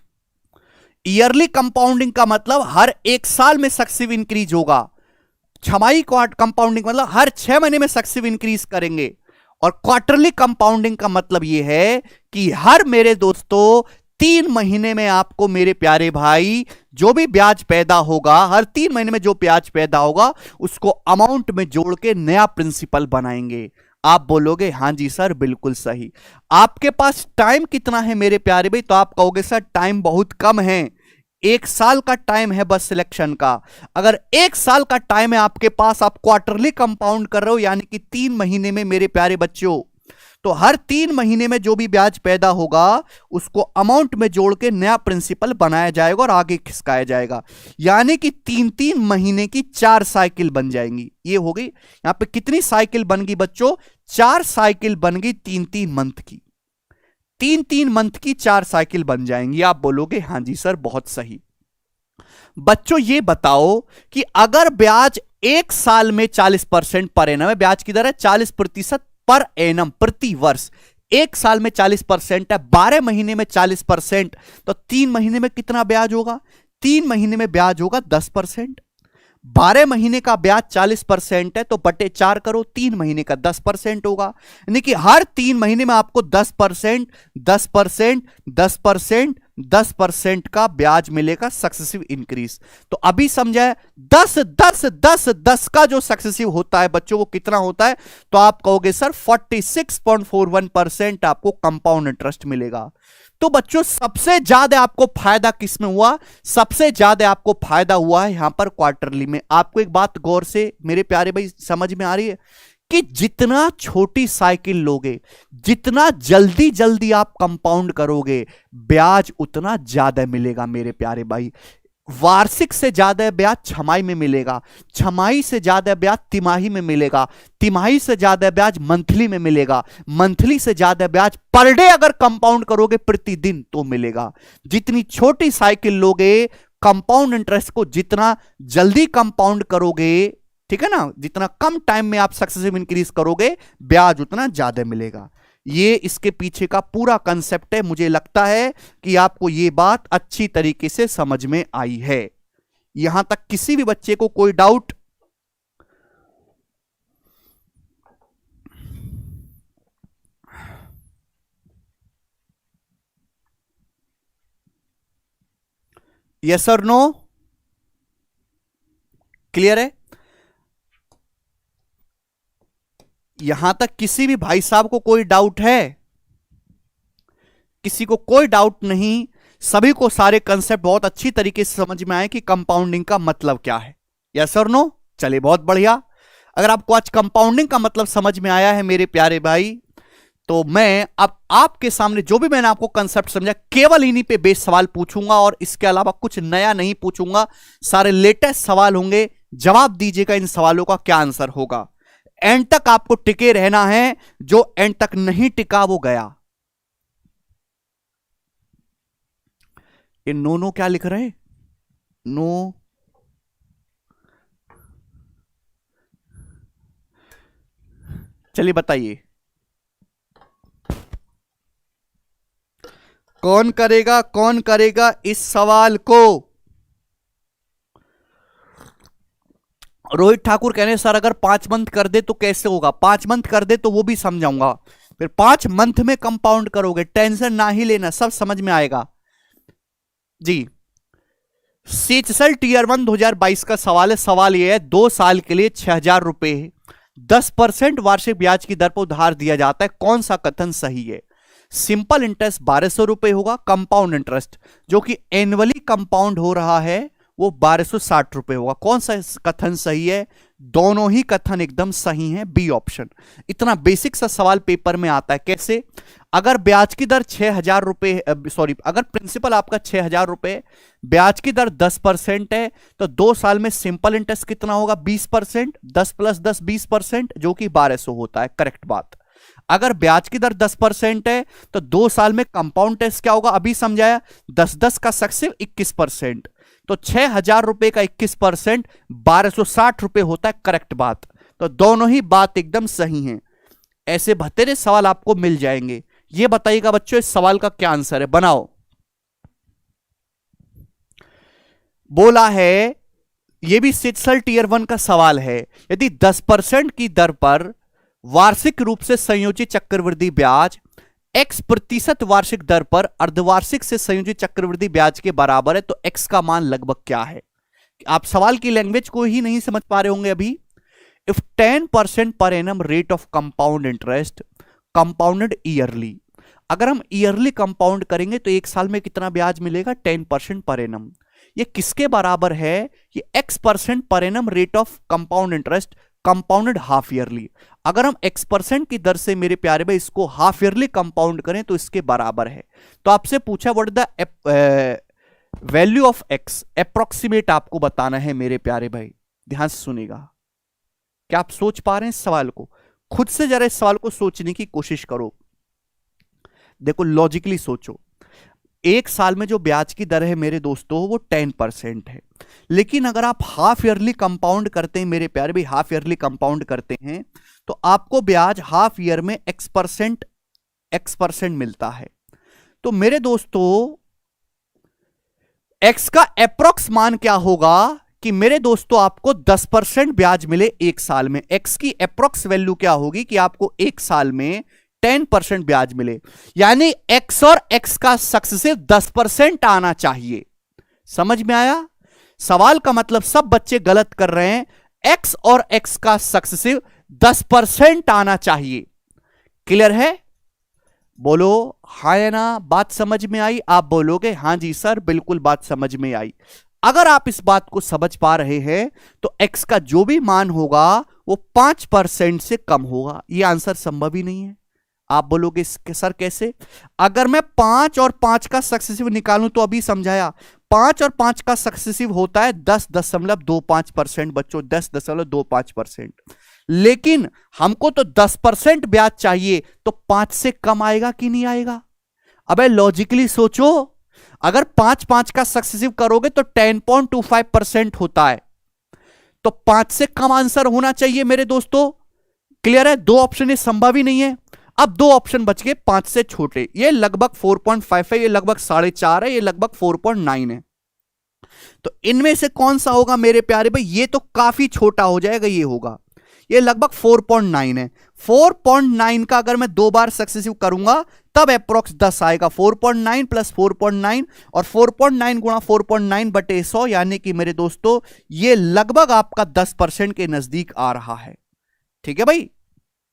ईयरली कंपाउंडिंग का मतलब हर 1 साल में सक्सेसिव इंक्रीज होगा। छमाही कंपाउंडिंग मतलब हर 6 महीने में सक्सेसिव इंक्रीज करेंगे। और क्वार्टरली कंपाउंडिंग का मतलब यह है कि हर मेरे दोस्तों 3 महीने में आपको मेरे प्यारे भाई जो भी ब्याज पैदा होगा, हर 3 महीने में जो ब्याज पैदा होगा उसको अमाउंट में जोड़ के नया प्रिंसिपल बनाएंगे। आप बोलोगे हां जी सर बिल्कुल सही। आपके पास टाइम कितना है मेरे प्यारे भाई? तो आप कहोगे सर टाइम बहुत कम है, 1 साल का टाइम है बस सिलेक्शन का। अगर 1 साल का टाइम है आपके पास, आप क्वार्टरली कंपाउंड कर रहे हो यानी कि 3 महीने में मेरे प्यारे बच्चों, तो हर 3 महीने में जो भी ब्याज पैदा होगा उसको अमाउंट में जोड़ के नया प्रिंसिपल बनाया जाएगा और आगे खिसकाया जाएगा। यानी कि 3-3 महीने की 4 साइकिल बन जाएंगी। ये हो गई। यहां पे कितनी साइकिल बन गई बच्चों? 4 साइकिल बन गई 3-3 मंथ की। 3-3 मंथ की 4 साइकिल बन जाएंगी। आप बोलोगे हां जी सर बहुत सही। बच्चों ये बताओ कि अगर ब्याज 1 साल में 40% पर एनम है, ब्याज की दर है 40% पर एनम प्रति वर्ष, 1 साल में 40% है, 12 महीने में 40%, तो 3 महीने में कितना ब्याज होगा? 3 महीने में ब्याज होगा 10%। 12 महीने का ब्याज 40% है तो बटे 4 करो, 3 महीने का 10% होगा। यानी कि हर 3 महीने में आपको 10%, 10%, 10%, 10% का ब्याज मिलेगा सक्सेसिव इंक्रीज। तो अभी समझा है 10 10 10 10 का जो सक्सेसिव होता है बच्चों वो कितना होता है? तो आप कहोगे सर 46.41% आपको कंपाउंड इंटरेस्ट मिलेगा। तो बच्चों सबसे ज्यादा आपको फायदा किसमें हुआ? सबसे ज्यादा आपको फायदा हुआ है यहां पर क्वार्टरली में। आपको एक बात गौर से मेरे प्यारे भाई समझ में आ रही है कि जितना छोटी साइकिल लोगे, जितना जल्दी जल्दी आप कंपाउंड करोगे, ब्याज उतना ज्यादा मिलेगा मेरे प्यारे भाई। वार्षिक से ज्यादा ब्याज छमाही में मिलेगा, छमाही से ज्यादा ब्याज तिमाही में मिलेगा, तिमाही से ज्यादा ब्याज मंथली में मिलेगा, मंथली से ज्यादा ब्याज पर डे अगर कंपाउंड करोगे प्रतिदिन तो मिलेगा। जितनी छोटी साइकिल लोगे, कंपाउंड इंटरेस्ट को जितना जल्दी कंपाउंड करोगे, ठीक है ना, जितना कम टाइम में आप सक्सेसिव इंक्रीज करोगे ब्याज उतना ज्यादा मिलेगा। ये इसके पीछे का पूरा कंसेप्ट है। मुझे लगता है कि आपको ये बात अच्छी तरीके से समझ में आई है। यहां तक किसी भी बच्चे को कोई डाउट? यस और नो? क्लियर है? यहां तक किसी भी भाई साहब को कोई डाउट है? किसी को कोई डाउट नहीं? सभी को सारे कंसेप्ट बहुत अच्छी तरीके से समझ में आए कि कंपाउंडिंग का मतलब क्या है? यस और नो? चलिए बहुत बढ़िया। अगर आपको आज कंपाउंडिंग का मतलब समझ में आया है मेरे प्यारे भाई, तो मैं अब आपके सामने जो भी मैंने आपको कंसेप्ट समझा केवल इन्हीं पे बेस सवाल पूछूंगा और इसके अलावा कुछ नया नहीं पूछूंगा। सारे लेटेस्ट सवाल होंगे, जवाब दीजिएगा इन सवालों का क्या आंसर होगा। एंड तक आपको टिके रहना है, जो एंड तक नहीं टिका वो गया। ये नो नो क्या लिख रहे हैं? नो, चलिए बताइए कौन करेगा, कौन करेगा इस सवाल को? रोहित ठाकुर कह रहे हैं सर अगर 5 मंथ कर दे तो कैसे होगा? 5 मंथ कर दे तो वो भी समझाऊंगा। फिर 5 मंथ में कंपाउंड करोगे, टेंशन ना ही लेना, सब समझ में आएगा जी। सीचसल टीयर 1 2022 का सवाल है। सवाल यह है 2 साल के लिए 6,000 रुपए 10% वार्षिक ब्याज की दर पर उधार दिया जाता है, कौन सा कथन सही है? सिंपल इंटरेस्ट 1,200 रुपए होगा, कंपाउंड इंटरेस्ट जो कि एनुअली कंपाउंड हो रहा है वो 1260 रुपए होगा। कौन सा कथन सही है? दोनों ही कथन एकदम सही हैं, बी ऑप्शन। इतना बेसिक सा सवाल पेपर में आता है। कैसे? अगर ब्याज की दर 6,000 रुपए, सॉरी, अगर प्रिंसिपल आपका 6,000 रुपए, ब्याज की दर 10% है, तो 2 साल में सिंपल इंटरेस्ट कितना होगा? 20%। 10 + 10 20%, जो कि 1200 होता है। करेक्ट बात। अगर ब्याज की दर 10% है तो 2 साल में कंपाउंड इंटरेस्ट क्या होगा? अभी समझाया, 10-10 का सक्सेसिव 21%। तो 6,000 रुपए का 21% 1260 रुपए होता है। करेक्ट बात। तो दोनों ही बात एकदम सही हैं। ऐसे बतेरे सवाल आपको मिल जाएंगे। ये बताइएगा बच्चों, इस सवाल का क्या आंसर है? बनाओ। बोला है, यह भी सिटसल टियर 1 का सवाल है। यदि 10% की दर पर वार्षिक रूप से संयोजित चक्रवृद्धि ब्याज x% वार्षिक दर पर अर्धवार्षिक से संयोजित चक्रवृद्धि ब्याज के बराबर है, तो x का मान लगभग क्या है? आप सवाल की लैंग्वेज को ही नहीं समझ पा रहे होंगे अभी। If 10% per annum rate of compound interest compounded yearly, अगर हम ईयरली कंपाउंड करेंगे तो एक साल में कितना ब्याज मिलेगा? 10% पर एनम। ये किसके बराबर है? ये x% per annum rate of compound interest compounded half yearly. अगर हम x% की दर से मेरे प्यारे भाई इसको हाफ ईयरली कंपाउंड करें तो इसके बराबर है। तो आपसे पूछा what is the value of x, approximate आपको बताना है मेरे प्यारे भाई। ध्यान से सुनिएगा। क्या आप सोच पा रहे हैं इस सवाल को? खुद से जरा इस सवाल को सोचने की कोशिश करो। देखो, लॉजिकली सोचो। एक साल में जो ब्याज की दर है मेरे दोस्तों वो 10% है, लेकिन अगर आप हाफ ईयरली कंपाउंड करते हैं मेरे प्यारे भाई, हाफ ईयरली कंपाउंड करते हैं तो आपको ब्याज हाफ ईयर में x% मिलता है। तो मेरे दोस्तों x का एप्रोक्स मान क्या होगा कि मेरे दोस्तों आपको 10% ब्याज मिले एक साल में। x की एप्रोक्स वैल्यू क्या होगी कि आपको एक साल में 10% ब्याज मिले, यानी x और x का सक्सेसिव 10% आना चाहिए। समझ में आया? सवाल का मतलब सब बच्चे गलत कर रहे हैं। x और x का सक्सेसिव 10% आना चाहिए। क्लियर है? बोलो हाँ या ना। बात समझ में आई? आप बोलोगे हाँ जी सर, बिल्कुल बात समझ में आई। अगर आप इस बात को समझ पा रहे हैं तो x का जो भी मान होगा वो 5% से कम होगा। यह आंसर संभव ही नहीं है। आप बोलोगे सर कैसे? अगर मैं 5 और 5 का सक्सेसिव निकालूं तो अभी समझाया 5 और 5 का सक्सेसिव होता है 10.25% बच्चों, 10.25%। लेकिन हमको तो 10% ब्याज चाहिए, तो 5 से कम आएगा कि नहीं आएगा? अबे लॉजिकली सोचो, अगर 5 का सक्सेसिव करोगे तो 10.25% होता है, तो 5 से कम आंसर होना चाहिए मेरे दोस्तों। क्लियर है? दो ऑप्शन ये संभव ही नहीं है। अब दो ऑप्शन बच गए 5 से छोटे। ये लगभग 4.5 है, ये लगभग 4.5 है, ये लगभग 4.9 है। तो इनमें से कौन सा होगा मेरे प्यारे भाई? ये तो काफी छोटा हो जाएगा, ये होगा, ये लगभग 4.9 है। 4.9 का अगर मैं 2 बार सक्सेसिव करूंगा तब अप्रोक्स 10 आएगा। 4.9 + 4.9 और 4.9 गुणा 4.9/100, यानी कि मेरे दोस्तों ये लगभग आपका 10% के नजदीक आ रहा है। ठीक है भाई?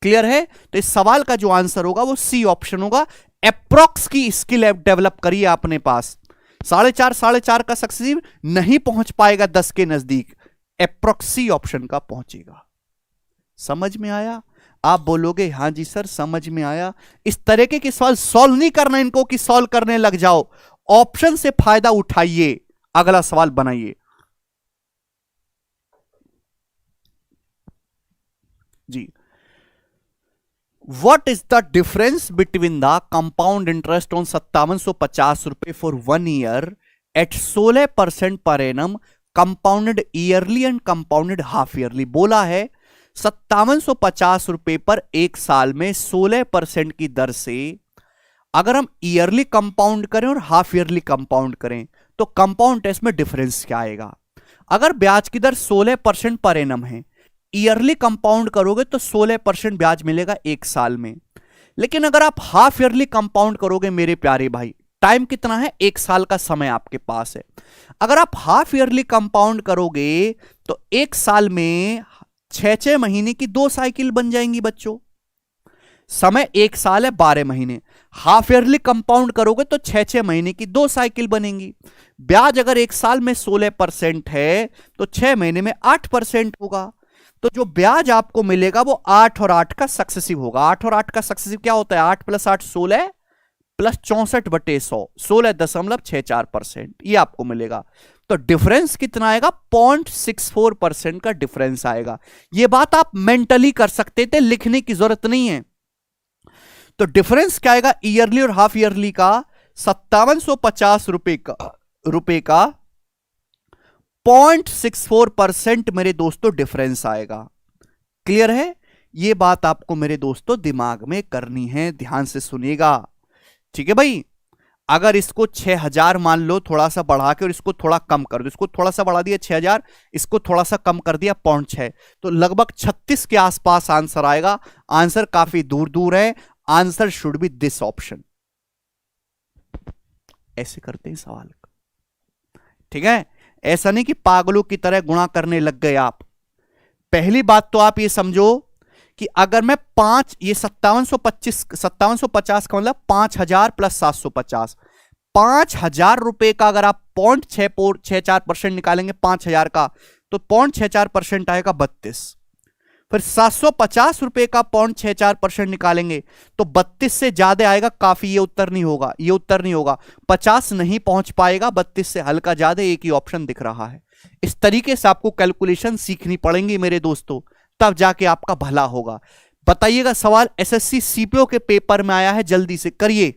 क्लियर है? तो इस सवाल का जो आंसर होगा वो सी ऑप्शन होगा। अप्रोक्स की स्किल डेवलप करिए अपने पास। 4.5 का सक्सेसिव नहीं पहुंच पाएगा 10 के नजदीक, अप्रोक्स सी ऑप्शन का पहुंचेगा। समझ में आया? आप बोलोगे हां जी सर समझ में आया। इस तरीके के सवाल सॉल्व नहीं करना इनको कि सॉल्व करने लग जाओ। ऑप्शन से फायदा उठाइए, अगला सवाल बनाइए जी। What is the difference between the compound interest on 5750 रुपए for 1 year at 16% per annum, compounded yearly and compounded half yearly? बोला है 5750 रुपए पर एक साल में 16% की दर से अगर हम ईयरली कंपाउंड करें और हाफ ईयरली कंपाउंड करें तो कंपाउंड टेस्ट में डिफरेंस क्या आएगा? अगर ब्याज की दर 16% पर एनम है, ईयरली कंपाउंड करोगे तो 16% ब्याज मिलेगा एक साल में। लेकिन अगर आप हाफ ईयरली कंपाउंड करोगे मेरे प्यारे भाई, टाइम कितना है? एक साल का समय आपके पास है। अगर आप हाफ ईयरली कंपाउंड करोगे तो एक साल में 6 महीने की 2 साइकिल बन जाएंगी बच्चों। समय एक साल है 12 महीने। हाफ ईयरली कंपाउंड करोगे तो 6-6 महीने की 2 साइकिल बनेंगी। ब्याज अगर एक साल में 16% है तो 6 महीने में 8% होगा। तो जो ब्याज आपको मिलेगा वो 8 और 8 का सक्सेसिव होगा। 8 और 8 का सक्सेसिव क्या होता है? 8 + 8 16 प्लस 64/100, 16.64%, ये आपको मिलेगा। तो डिफरेंस कितना आएगा? 0.64% का डिफरेंस आएगा। ये बात आप मेंटली कर सकते थे, लिखने की जरूरत नहीं है। तो डिफरेंस क्या आएगा ईयरली और हाफ ईयरली का? 5750 रुपए का 0.64% मेरे दोस्तों डिफरेंस आएगा। क्लियर है? ये बात आपको मेरे दोस्तों दिमाग में करनी है, ध्यान से सुनिएगा। ठीक है भाई। अगर इसको 6000 मान लो, थोड़ा सा बढ़ा के, और इसको थोड़ा कम कर दो, इसको थोड़ा सा बढ़ा दिया 6000, इसको थोड़ा सा कम कर दिया 0.6, तो लगभग 36 के आसपास आंसर आएगा। आंसर काफी दूर दूर है। Answer should be this option. ऐसे करते हैं सवाल। ठीक है, ऐसा नहीं कि पागलों की तरह गुणा करने लग गए आप। पहली बात तो आप ये समझो कि अगर मैं 5, ये 5750 का मतलब 5000 + 750, 5000 रुपए का अगर आप 0.64% निकालेंगे 5000 का, तो 0.64% आएगा 32। फिर 750 रुपए का 0.64% निकालेंगे तो 32 से ज्यादा आएगा काफी। ये उत्तर नहीं होगा, ये उत्तर नहीं होगा। 50 नहीं पहुंच पाएगा, 32 से हल्का ज्यादा, एक ही ऑप्शन दिख रहा है। इस तरीके से आपको कैलकुलेशन सीखनी पड़ेंगी मेरे दोस्तों, तब जाके आपका भला होगा। बताइएगा, सवाल एसएससी सीपीओ के पेपर में आया है, जल्दी से करिए।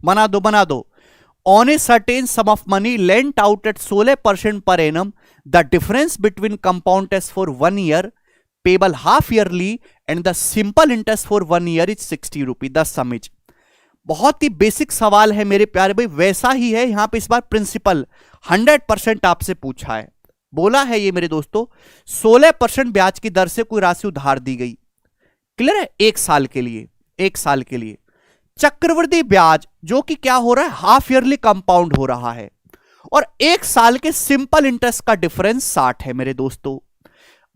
बना दो, बना दो। On a certain some of money lent out at 16% per annum, the difference between compound interest for 1 year payable half yearly and the simple interest for 1 year is 60 rupee. The sum is. बहुत ही basic सवाल है मेरे प्यारे भाई, वैसा ही है यहां पे। इस बार प्रिंसिपल 100% आपसे पूछा है। बोला है ये मेरे दोस्तों, 16% ब्याज की दर से कोई राशि उधार दी गई। क्लियर है? 1 साल के लिए, 1 साल के लिए चक्रवृद्धि ब्याज जो कि क्या हो रहा है? हाफ ईयरली कंपाउंड हो रहा है, और 1 साल के सिंपल इंटरेस्ट का डिफरेंस 60 है मेरे दोस्तों।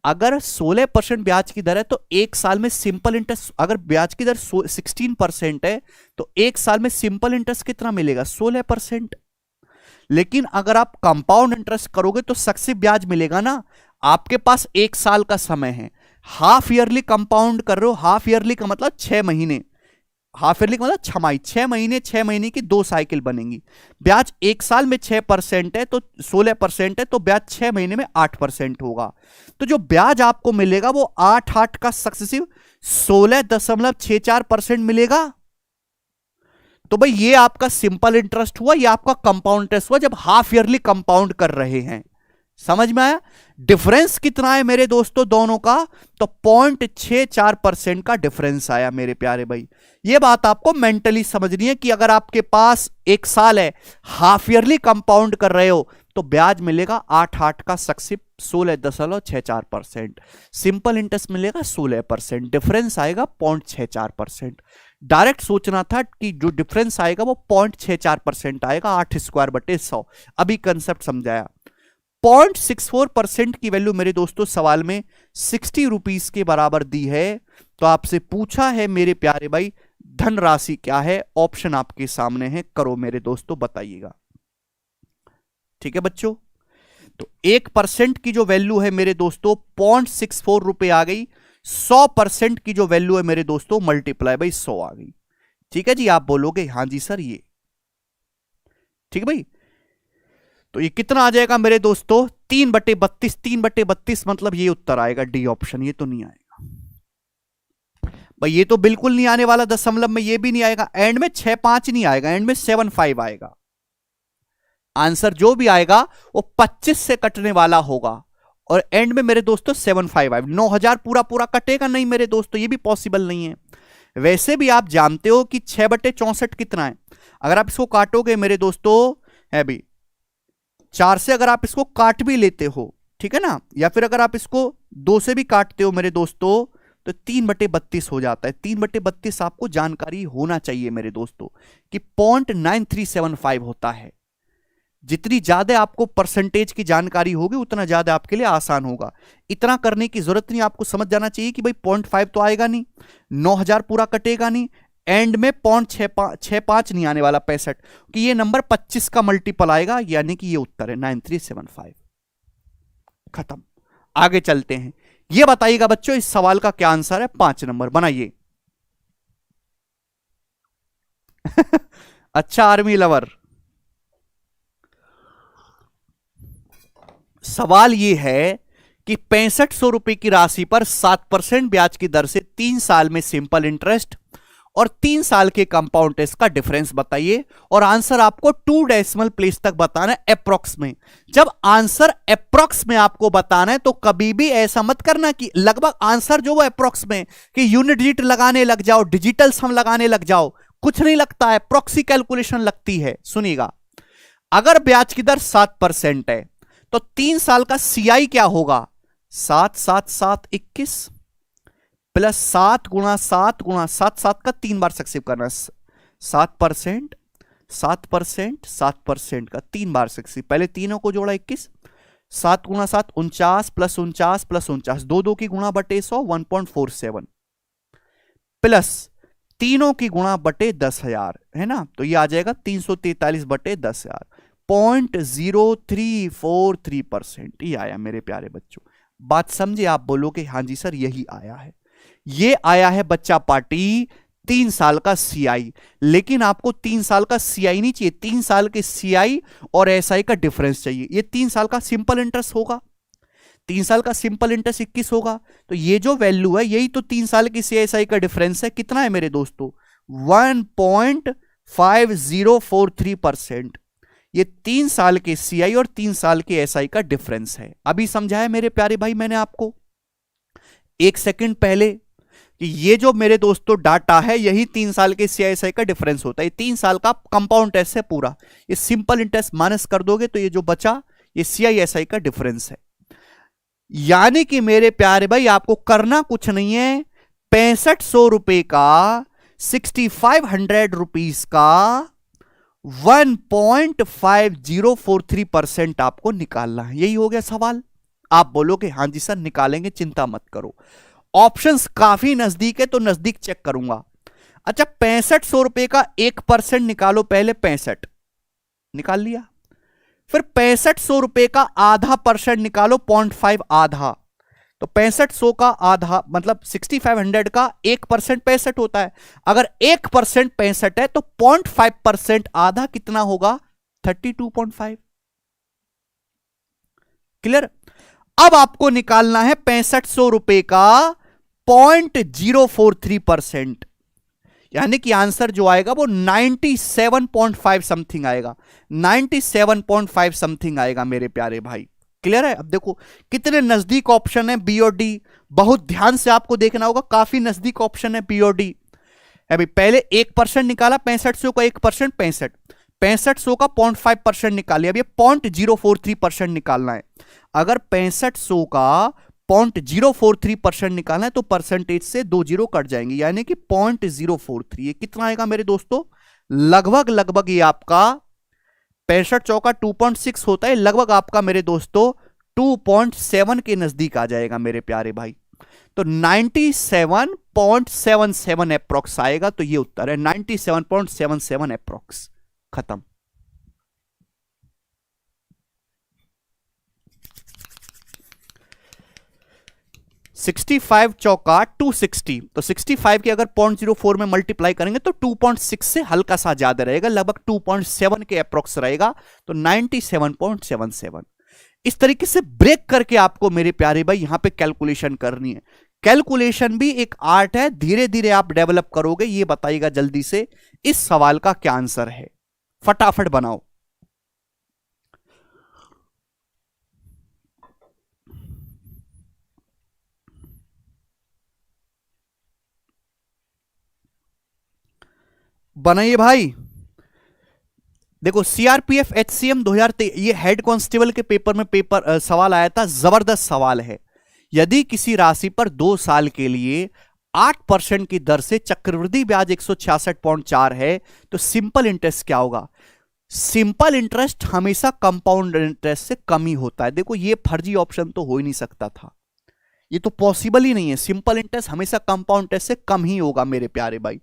अगर 16% ब्याज की दर है तो 1 साल में सिंपल इंटरेस्ट, अगर ब्याज की दर 16% है तो 1 साल में सिंपल इंटरेस्ट कितना मिलेगा? 16%। लेकिन अगर आप कंपाउंड इंटरेस्ट करोगे तो सक्सेसिव ब्याज मिलेगा ना। आपके पास 1 साल का समय है, हाफ ईयरली कंपाउंड कर रहे हो। हाफ ईयरली का मतलब 6 महीने, हाफ ईयरली का मतलब छमाही, 6 महीने, 6 महीने की 2 साइकिल बनेंगी। ब्याज 1 साल में 6% है तो 16% है, तो ब्याज 6 महीने में 8% होगा। तो जो ब्याज आपको मिलेगा वो 8 का सक्सेसिव 16.64% मिलेगा। तो भाई ये आपका सिंपल इंटरेस्ट हुआ, ये आपका कंपाउंड इंटरेस्ट हुआ जब हाफ ईयरली कंपाउंड कर रहे हैं। समझ में आया? डिफरेंस कितना है मेरे दोस्तों दोनों का? तो 0.64% का डिफरेंस आया मेरे प्यारे भाई। ये बात आपको मेंटली समझनी है कि अगर आपके पास 1 साल है, हाफ ईयरली कंपाउंड कर रहे हो, तो ब्याज मिलेगा 8 का सक्सेसिव 16.64%, सिंपल इंटरेस्ट मिलेगा 16%, डिफरेंस आएगा 0.64%। डायरेक्ट सोचना था कि जो डिफरेंस आएगा वो 0.64% आएगा, 8/100। अभी कंसेप्ट समझाया। 0.64% की वैल्यू मेरे दोस्तों सवाल में 60 रुपीस के बराबर दी है। तो आपसे पूछा है मेरे प्यारे भाई धनराशि क्या है? ऑप्शन आपके सामने है, करो मेरे दोस्तों, बताइएगा। ठीक है बच्चों, तो 1% की जो वैल्यू है मेरे दोस्तों 0.64 रुपए आ गई। 100% की जो वैल्यू है मेरे दोस्तों मल्टीप्लाई बाई 100 आ गई। ठीक है जी, आप बोलोगे हां जी सर ये ठीक है भाई। तो ये कितना आ जाएगा मेरे दोस्तों? 3/32। 3/32 मतलब ये उत्तर आएगा, डी ऑप्शन। ये तो नहीं आएगा भाई, ये तो बिल्कुल नहीं आने वाला। दशमलव में ये भी नहीं आएगा, एंड में 6-5 नहीं आएगा, एंड में 7-5 आएगा। आंसर जो भी आएगा वो 25 से कटने वाला होगा, और एंड में मेरे दोस्तों 7-5 आएगा। 9000 पूरा पूरा कटेगा नहीं मेरे दोस्तों, ये भी पॉसिबल नहीं है। वैसे भी आप जानते हो कि 6/64 कितना है। अगर आप इसको काटोगे मेरे दोस्तों, है भी 4 से अगर आप इसको काट भी लेते हो, ठीक है ना, या फिर अगर आप इसको 2 से भी काटते हो मेरे दोस्तों, तो 3/32 हो जाता है। 3/32 आपको जानकारी होना चाहिए मेरे दोस्तों कि 0.9375 होता है। जितनी ज्यादा आपको परसेंटेज की जानकारी होगी उतना ज्यादा आपके लिए आसान होगा। इतना करने की जरूरत नहीं, आपको समझ जाना चाहिए कि भाई 0.5 तो आएगा नहीं, 9,000 पूरा कटेगा नहीं, एंड में 0.65 नहीं आने वाला 65, कि ये नंबर 25 का मल्टीपल आएगा, यानी कि ये उत्तर है 9375। खत्म। आगे चलते हैं। ये बताइएगा बच्चों इस सवाल का क्या आंसर है। 5 नंबर बनाइए। अच्छा आर्मी लवर, सवाल ये है कि 6500 रुपए की राशि पर 7% ब्याज की दर से 3 साल में सिंपल इंटरेस्ट और 3 साल के कंपाउंड इंटरेस्ट का डिफरेंस बताइए, और आंसर आपको 2 डेसिमल प्लेस तक बताना है अप्रोक्स में। जब आंसर अप्रोक्स में आपको बताना है तो कभी भी ऐसा मत करना कि लगभग आंसर जो वो अप्रोक्स में, कि यूनिट डिजिट लगाने लग जाओ, डिजिटल सम लगाने लग जाओ, कुछ नहीं लगता है, प्रॉक्सी कैलकुलेशन लगती है। सुनिएगा, अगर ब्याज की दर 7% है तो 3 साल का सीआई क्या होगा, 7 7 7 21 प्लस 7 गुणा 7 गुणा 7, 7 का 3 बार सक्सेसिव करना, 7%, 7%, 7% का 3 बार सक्सेसिव, पहले तीनों को जोड़ा 21, 7 गुणा 7 49 प्लस 49 प्लस 49, 2 की गुणा बटे 100 1.47 प्लस तीनों की गुणा बटे 10,000 है ना, तो ये आ जाएगा 343 बटे 10,000, 0.0343%। ये आया मेरे प्यारे बच्चों। बात समझे? आप बोलोगे हाँ जी सर यही आया है। ये आया है बच्चा पार्टी 3 साल का सीआई, लेकिन आपको 3 साल का सीआई नहीं चाहिए, 3 साल के सीआई और एसआई का डिफरेंस चाहिए। ये 3 साल का सिंपल इंटरेस्ट होगा, 3 साल का सिंपल इंटरेस्ट 21 होगा, तो ये जो वैल्यू है यही तो 3 साल की सीआईएसआई का डिफरेंस है। कितना है मेरे दोस्तों? 1.5043%। ये 3 साल के सीआई और 3 साल के एसआई का डिफरेंस है। अभी समझाया मेरे प्यारे भाई मैंने आपको 1 सेकंड पहले कि ये जो मेरे दोस्तों डाटा है यही 3 साल के सीआईएसआई का डिफरेंस होता है। 3 साल का कंपाउंड टेस्ट है पूरा, ये सिंपल इंटरेस्ट माइनस कर दोगे तो ये जो बचा ये सीआईएसआई का डिफरेंस है। यानी कि मेरे प्यारे भाई आपको करना कुछ नहीं है, 6500 रुपए का 6500 रुपीस का 1.5043% आपको निकालना है। यही हो गया सवाल। आप बोलोगे हाँ जी सर निकालेंगे, चिंता मत करो, ऑप्शंस काफी नजदीक है तो नजदीक चेक करूंगा। अच्छा 6500 रुपए का 1% निकालो, पहले 65 निकाल लिया, फिर 6500 रुपए का आधा परसेंट निकालो, 0.5 आधा, तो 6500 का आधा मतलब 6500 का 1% 65 होता है। अगर 1% 65 है तो 0.5% आधा कितना होगा? 32.5। क्लियर? अब आपको निकालना है 6500 रुपए का 0.043%, यानी कि आंसर जो आएगा वो 97.5 समथिंग आएगा, 97.5 समथिंग आएगा मेरे प्यारे भाई। क्लियर है? अब देखो कितने नजदीक ऑप्शन है बी और डी, बहुत ध्यान से आपको देखना होगा, काफी नजदीक ऑप्शन है बी और डी। अभी पहले 1% निकाला 6500 का 1% 65, 6500 का 0.5% निकालिए, अब ये 0.043% निकालना है। अगर 6500 का 0.043% निकालना है तो परसेंटेज से 2 जीरो कट जाएंगे, यानी कि 0.043। ये कितना आएगा मेरे दोस्तों? लगभग ये आपका 65 चौका 2.6 होता है, लगभग आपका मेरे दोस्तों 2.7 के नजदीक आ जाएगा मेरे प्यारे भाई। तो 97.77 अप्रोक्स आएगा, तो ये उत्तर है 97.77 अप्रोक्स। खत्म। सिक्सटी 65 चौका 260, तो 65 के अगर 0.04 में मल्टीप्लाई करेंगे तो 2.6 से हल्का सा ज्यादा रहेगा, लगभग 2.7 के अप्रोक्स रहेगा, तो 97.77। इस तरीके से ब्रेक करके आपको मेरे प्यारे भाई यहां पे कैलकुलेशन करनी है। कैलकुलेशन भी एक आर्ट है, धीरे धीरे आप डेवलप करोगे। ये बताइएगा जल्दी से इस सवाल का क्या आंसर है, फटाफट बनाओ। बनाइए भाई। देखो सीआरपीएफ एचसीएम 2023, ये हेड कांस्टेबल के पेपर में सवाल आया था, जबरदस्त सवाल है। यदि किसी राशि पर 2 साल के लिए 8% की दर से चक्रवृद्धि ब्याज 166.4 है तो सिंपल इंटरेस्ट क्या होगा? सिंपल इंटरेस्ट हमेशा कंपाउंड इंटरेस्ट से कम ही होता है। देखो ये फर्जी ऑप्शन तो हो ही नहीं सकता था, ये तो पॉसिबल ही नहीं है। सिंपल इंटरेस्ट हमेशा कंपाउंड इंटरेस्ट से कम ही होगा मेरे प्यारे भाई।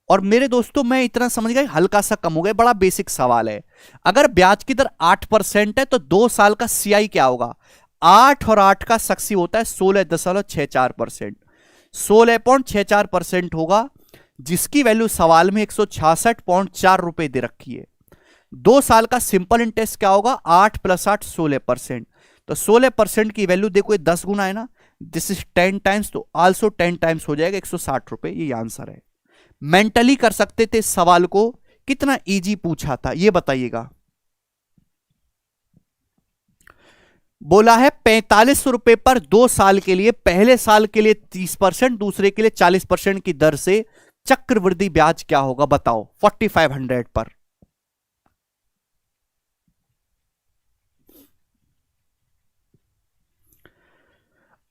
और मेरे दोस्तों मैं इतना समझ गया, हल्का सा कम हो गया, बड़ा बेसिक सवाल है। अगर ब्याज की दर 8% है तो 2 साल का सीआई क्या होगा? 8 और 8 का सक्सिव होता है 16.64%। 16.64% होगा, जिसकी वैल्यू सवाल में 166.4 रुपए दे रखी है। 2 साल का सिंपल इंटरेस्ट क्या होगा? 8 + 8 16%। तो 16% की वैल्यू देखो, ये 10 गुना है ना, दिस इज 10 टाइम्स, तो आल्सो 10 टाइम्स हो जाएगा 160 रुपए। ये आंसर है। मेंटली कर सकते थे इस सवाल को, कितना इजी पूछा था ये बताइएगा। बोला है 4500 रुपए पर 2 साल के लिए, पहले साल के लिए 30%, दूसरे के लिए 40% की दर से चक्रवृद्धि ब्याज क्या होगा बताओ 4500 पर।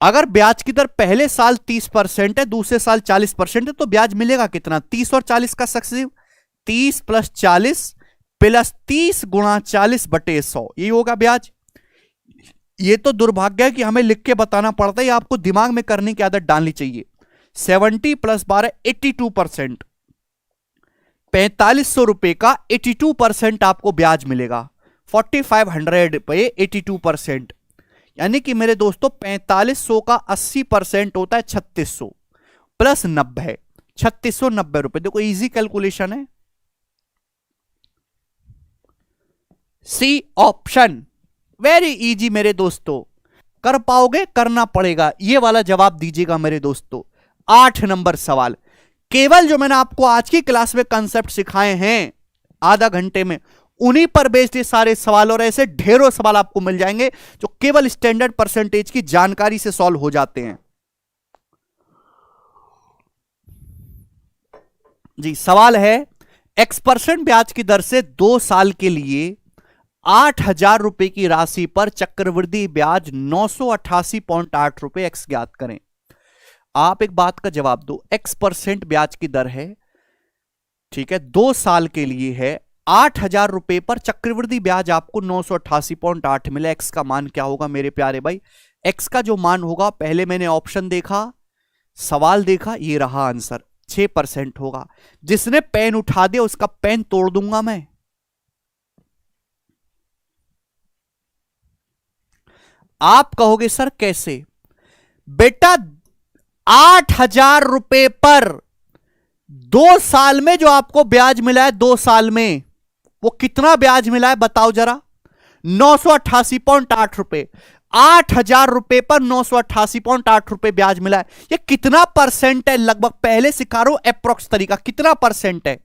अगर ब्याज की दर पहले साल 30% है, दूसरे साल 40% है, तो ब्याज मिलेगा कितना? 30 और 40 का सक्सेसिव, 30 + 40 + 30 × 40/100, यही होगा ब्याज। ये तो दुर्भाग्य है कि हमें लिख के बताना पड़ता है, आपको दिमाग में करने की आदत डालनी चाहिए। 70 + 12 82%। 4500 रुपए का 82% आपको ब्याज मिलेगा। 4500 पे 82%, यानी कि मेरे दोस्तों 4500 का 80% होता है 3600 + 90, 3690 रुपए। देखो इजी कैलकुलेशन है, सी ऑप्शन वेरी इजी मेरे दोस्तों। कर पाओगे? करना पड़ेगा, ये वाला जवाब दीजिएगा मेरे दोस्तों। 8 नंबर सवाल, केवल जो मैंने आपको आज की क्लास में कंसेप्ट सिखाए हैं आधा घंटे में, उन्हीं पर बेस्ड ये सारे सवाल, और ऐसे ढेरों सवाल आपको मिल जाएंगे जो केवल स्टैंडर्ड परसेंटेज की जानकारी से सॉल्व हो जाते हैं। जी सवाल है, X% ब्याज की दर से 2 साल के लिए 8000 रुपए की राशि पर चक्रवृद्धि ब्याज 988.8 रुपए एक्स ज्ञात करें। आप एक बात का जवाब दो, X% ब्याज की दर है, ठीक है, 2 साल के लिए है, 8000 रुपए पर चक्रवृद्धि ब्याज आपको 988.8 मिला। एक्स का मान क्या होगा मेरे प्यारे भाई? एक्स का जो मान होगा, पहले मैंने ऑप्शन देखा, सवाल देखा, ये रहा आंसर, 6% होगा। जिसने पेन उठा दिया उसका पेन तोड़ दूंगा मैं। आप कहोगे सर कैसे? बेटा 8000 रुपए पर 2 साल में जो आपको ब्याज मिला है, 2 साल में वो कितना ब्याज मिला है बताओ जरा? 988.8 रुपए। 8000 रुपए पर 988.8 रुपए ब्याज मिला है। ये कितना परसेंट है? लगभग पहले सिखा रहा हूं अप्रोक्स तरीका, कितना परसेंट है?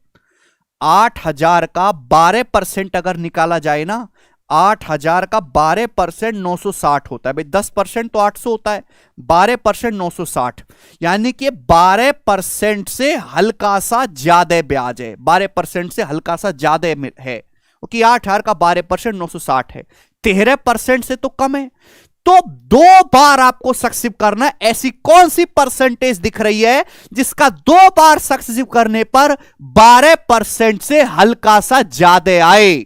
8000 का 12% अगर निकाला जाए ना, 8000 का 12% 960 होता है भाई। 10% तो 800 होता है, 12% 960, यानी कि 12% से हल्का सा ज्यादा ब्याज है। 12% से हल्का सा ज्यादा है, क्योंकि 8000 का 12% 960 है, 13% से तो कम है। तो 2 बार आपको सक्सेसिव करना है। ऐसी कौन सी परसेंटेज दिख रही है जिसका 2 बार सक्सेसिव करने पर 12% से हल्का सा ज्यादा आए?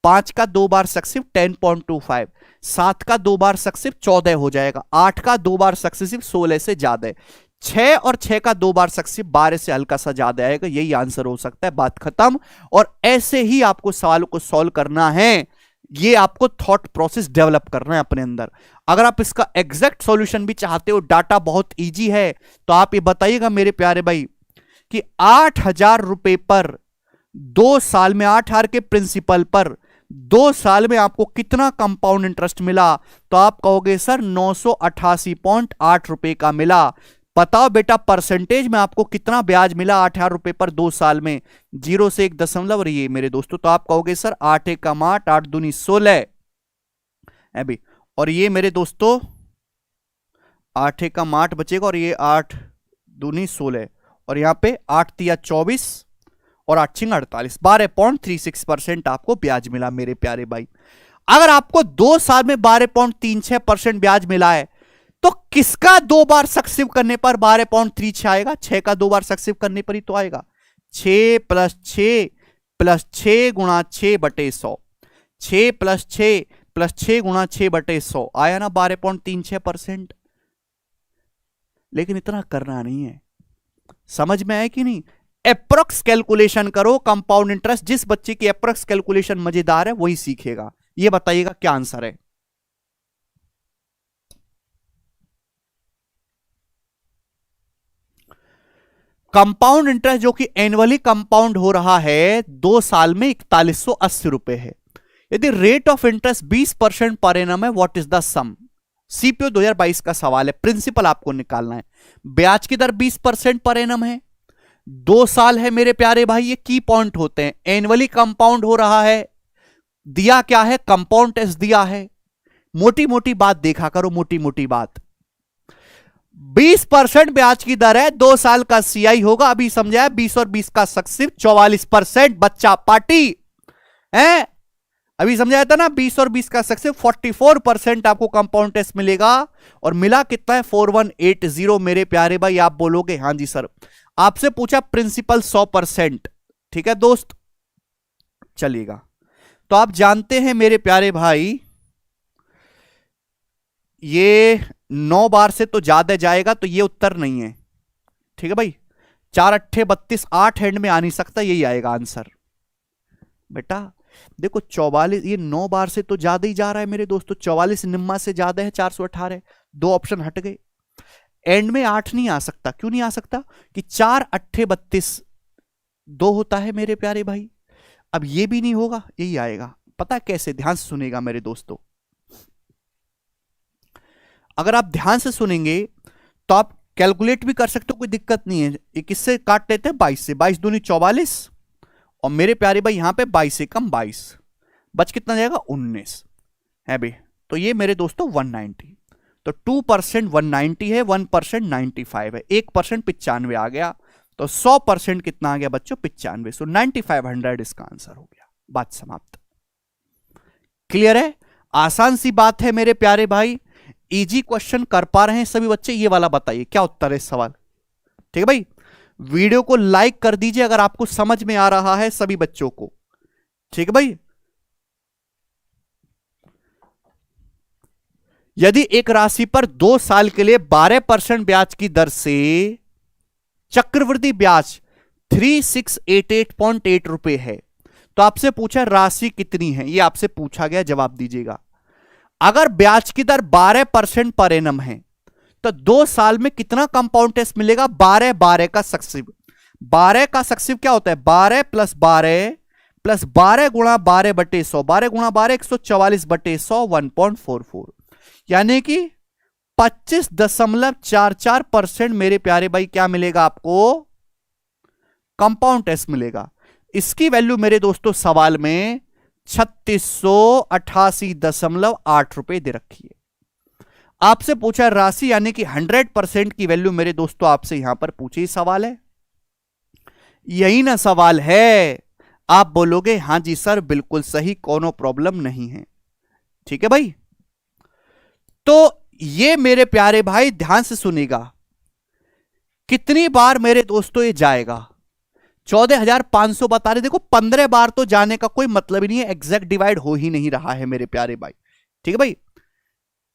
5 का 2 बार सक्सेसिव 10.25, 7 का 2 बार सक्सेसिव 14 हो जाएगा, 8 का 2 बार सक्सेसिव 16 से ज्यादा है, 6 और 6 का 2 बार सक्सेसिव 12 से हल्का सा ज्यादा आएगा। यही आंसर हो सकता है, बात खत्म। और ऐसे ही आपको सवालों को सॉल्व करना है, ये आपको थॉट प्रोसेस डेवलप करना है अपने अंदर। अगर आप इसका एग्जैक्ट सॉल्यूशन भी चाहते हो, डाटा बहुत इजी है, तो आप ये बताइएगा मेरे प्यारे भाई कि 8000 रुपए पर 2 साल में, 8000 के प्रिंसिपल पर 2 साल में आपको कितना कंपाउंड इंटरेस्ट मिला? तो आप कहोगे सर 988.8 रुपए का मिला। बताओ बेटा परसेंटेज में आपको कितना ब्याज मिला 8000 रुपए पर 2 साल में? 0 से 1 दशमलव रही मेरे दोस्तों। तो आप कहोगे सर 8 × 8, 8 दूनी 16 अभी, और ये मेरे दोस्तों 8 × 8 बचेगा, और ये 8 दूनी 16, और यहां पे 8 × 24 और 8 × 48, 12.36% आपको ब्याज मिला मेरे प्यारे भाई। अगर आपको 2 साल में 12.36% ब्याज मिला है, तो किसका 2 बार सक्सेसिव करने पर 12.36 आएगा? 6 का 2 बार सक्सेसिव करने पर ही तो आएगा। 6 + 6 प्लस 6 × 6/100, 6 + 6 + 6 × 6/100 आया ना 12.36%। लेकिन इतना करना नहीं है, समझ में आया कि नहीं? एप्रोक्स कैलकुलेशन करो कंपाउंड इंटरेस्ट। जिस बच्चे की एप्रोक्स कैलकुलेशन मजेदार है वही सीखेगा। ये बताइएगा क्या आंसर है? कंपाउंड इंटरेस्ट जो कि एनुअली कंपाउंड हो रहा है 2 साल में 4180 रुपए है। यदि रेट ऑफ इंटरेस्ट 20% पर एनम है, what is the sum? CPO 2022 का सवाल है, प्रिंसिपल आपको निकालना है। ब्याज की दर 20% पर एनम है, 2 साल है मेरे प्यारे भाई। ये की पॉइंट होते हैं। एनुअली कंपाउंड हो रहा है, दिया क्या है? कंपाउंड टेस्ट दिया है। मोटी मोटी बात देखा करो, मोटी मोटी बात। 20% ब्याज की दर है, 2 साल का सीआई होगा। अभी समझाया, 20 और 20 का सक्सिव 44%। बच्चा पार्टी है, अभी समझाया था ना। 20 और 20 का सक्सेस 44% आपको कंपाउंड टेस्ट मिलेगा। और मिला कितना है? 4180 मेरे प्यारे भाई। आप बोलोगे हां जी सर। आपसे पूछा प्रिंसिपल 100%, ठीक है दोस्त, चलिएगा। तो आप जानते हैं मेरे प्यारे भाई, ये 9 बार से तो ज्यादा जाएगा, तो ये उत्तर नहीं है, ठीक है भाई। 4 8 32, 8 हैंड में आ नहीं सकता, यही आएगा आंसर बेटा। देखो 44, ये 9 बार से तो ज्यादा ही जा रहा है मेरे दोस्तों। 44 निम्मा से ज्यादा है 418, 2 ऑप्शन हट गए। एंड में 8 नहीं आ सकता। क्यों नहीं आ सकता? कि 4 8 32 2 होता है मेरे प्यारे भाई। अब ये भी नहीं होगा, यही आएगा। पता कैसे? ध्यान से सुनेगा मेरे दोस्तों। अगर आप ध्यान से सुनेंगे तो आप कैलकुलेट भी कर सकते हो, कोई दिक्कत नहीं है। 21 से काट लेते हैं 22 से, 22 दूनी 44, और मेरे प्यारे भाई यहां पे 22 से कम 22, बच कितना जाएगा? 19 है भाई। तो ये मेरे दोस्तों 190। तो 2% 190 है, 1% 95 है, 1% 95 आ गया। तो 100% कितना आ गया बच्चों? 95। सो 9500 इसका आंसर हो गया। बात समाप्त। क्लियर है? आसान सी बात है मेरे प्यारे भाई। इजी क्वेश्चन कर पा रहे हैं सभी बच्चे? ये वाला बताइए क्या उत्तर है इस सवाल। ठीक है भाई, वीडियो को लाइक कर दीजिए अगर आपको समझ में आ रहा है सभी बच्चों को। ठीक है भाई। यदि एक राशि पर 2 साल के लिए 12% ब्याज की दर से चक्रवृद्धि ब्याज 3688.8 रुपए है, तो आपसे पूछा राशि कितनी है। यह आपसे पूछा गया, जवाब दीजिएगा। अगर ब्याज की दर 12% पर एनम है तो 2 साल में कितना कंपाउंड टेस्ट मिलेगा? 12 12 का सक्सिव। 12 का सक्सिव क्या होता है? 12 + 12 + 12 × 12/100, 12 × 12 144/100, 1.44, यानी कि 25.44% मेरे प्यारे भाई क्या मिलेगा आपको? कंपाउंड टेस्ट मिलेगा। इसकी वैल्यू मेरे दोस्तों सवाल में 3688.8 रुपए दे रखी है। आपसे पूछा राशि, यानी कि 100% की वैल्यू मेरे दोस्तों आपसे यहां पर पूछी सवाल है। यही ना सवाल है? आप बोलोगे हां जी सर बिल्कुल सही, कोनो प्रॉब्लम नहीं है। ठीक है भाई। तो ये मेरे प्यारे भाई ध्यान से सुनेगा, कितनी बार मेरे दोस्तों ये जाएगा? 14,500 बता रहे। देखो 15 बार तो जाने का कोई मतलब ही नहीं है, एग्जैक्ट डिवाइड हो ही नहीं रहा है मेरे प्यारे भाई। ठीक है भाई,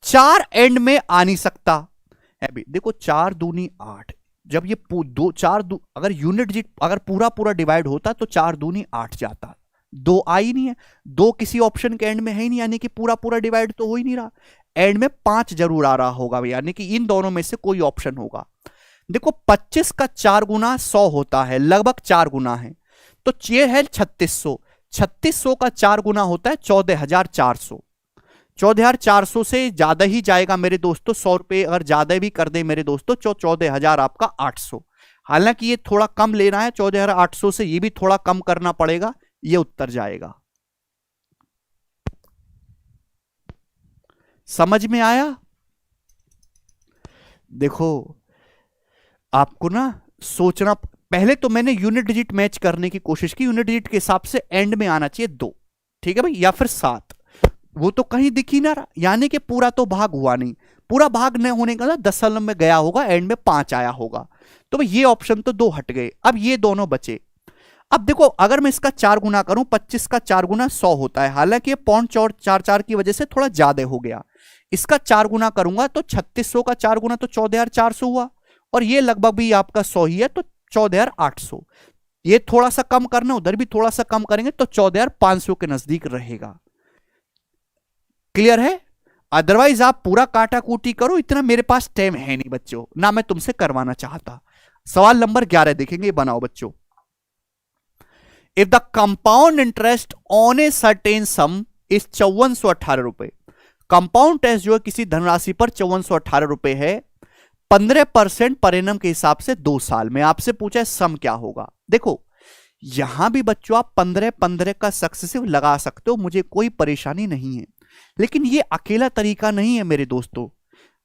4 एंड में आ नहीं सकता है भी। देखो 4 दूनी 8, जब ये अगर यूनिट डिजिट अगर पूरा पूरा डिवाइड होता तो 4 दूनी 8 जाता। 2 आ ही नहीं है, 2 किसी ऑप्शन के एंड में है ही नहीं, यानी कि पूरा पूरा डिवाइड तो हो ही नहीं रहा। एंड में 5 जरूर आ रहा होगा, यानी कि इन दोनों में से कोई ऑप्शन होगा। देखो 25 का 4 गुना 100 होता है, लगभग 4 गुना है। तो ये है 3600, 3600 का 4 गुना होता है 14,400। 14,400 से ज्यादा ही जाएगा मेरे दोस्तों। 100 रुपए अगर ज्यादा भी कर दे मेरे दोस्तों, 14,000 आपका 800। हालांकि ये थोड़ा कम लेना है, 14,800 से ये भी थोड़ा कम करना पड़ेगा, ये उत्तर जाएगा। समझ में आया? देखो आपको ना सोचना, पहले तो मैंने यूनिट डिजिट मैच करने की कोशिश की। यूनिट डिजिट के हिसाब से एंड में आना चाहिए 2, ठीक है भाई, या फिर 7। वो तो कहीं दिख ही ना रहा, यानी कि पूरा तो भाग हुआ नहीं। पूरा भाग न होने का ना दशमलव में गया होगा, एंड में 5 आया होगा। तो भाई ये ऑप्शन तो 2 हट गए। अब ये दोनों बचे। अब देखो, अगर मैं इसका 4 गुना करूं, 25 का 4 गुना 100 होता है, हालांकि ये 0.44 की वजह से थोड़ा ज्यादा हो गया। इसका 4 गुना करूंगा तो 3600 का 4 गुना तो 14,400 हुआ, और ये लगभग भी आपका 100 ही है, तो 14,800। ये थोड़ा सा कम करना, उधर भी थोड़ा सा कम करेंगे तो 14,500 के नजदीक रहेगा। क्लियर है? अदरवाइज आप पूरा काटा कूटी करो, इतना मेरे पास टाइम है नहीं बच्चों, ना मैं तुमसे करवाना चाहता। सवाल नंबर 11 देखेंगे, बनाओ बच्चों। If the compound interest on a certain some is 5418 रुपए, कंपाउंड इंटरेस्ट जो है किसी धनराशि पर 5418 रुपए है, 15% पर एनम के हिसाब से 2 साल में। आपसे पूछा है सम क्या होगा। देखो यहां भी बच्चों आप 15-15 का सक्सेसिव लगा सकते हो, मुझे कोई परेशानी नहीं है, लेकिन ये अकेला तरीका नहीं है मेरे दोस्तों,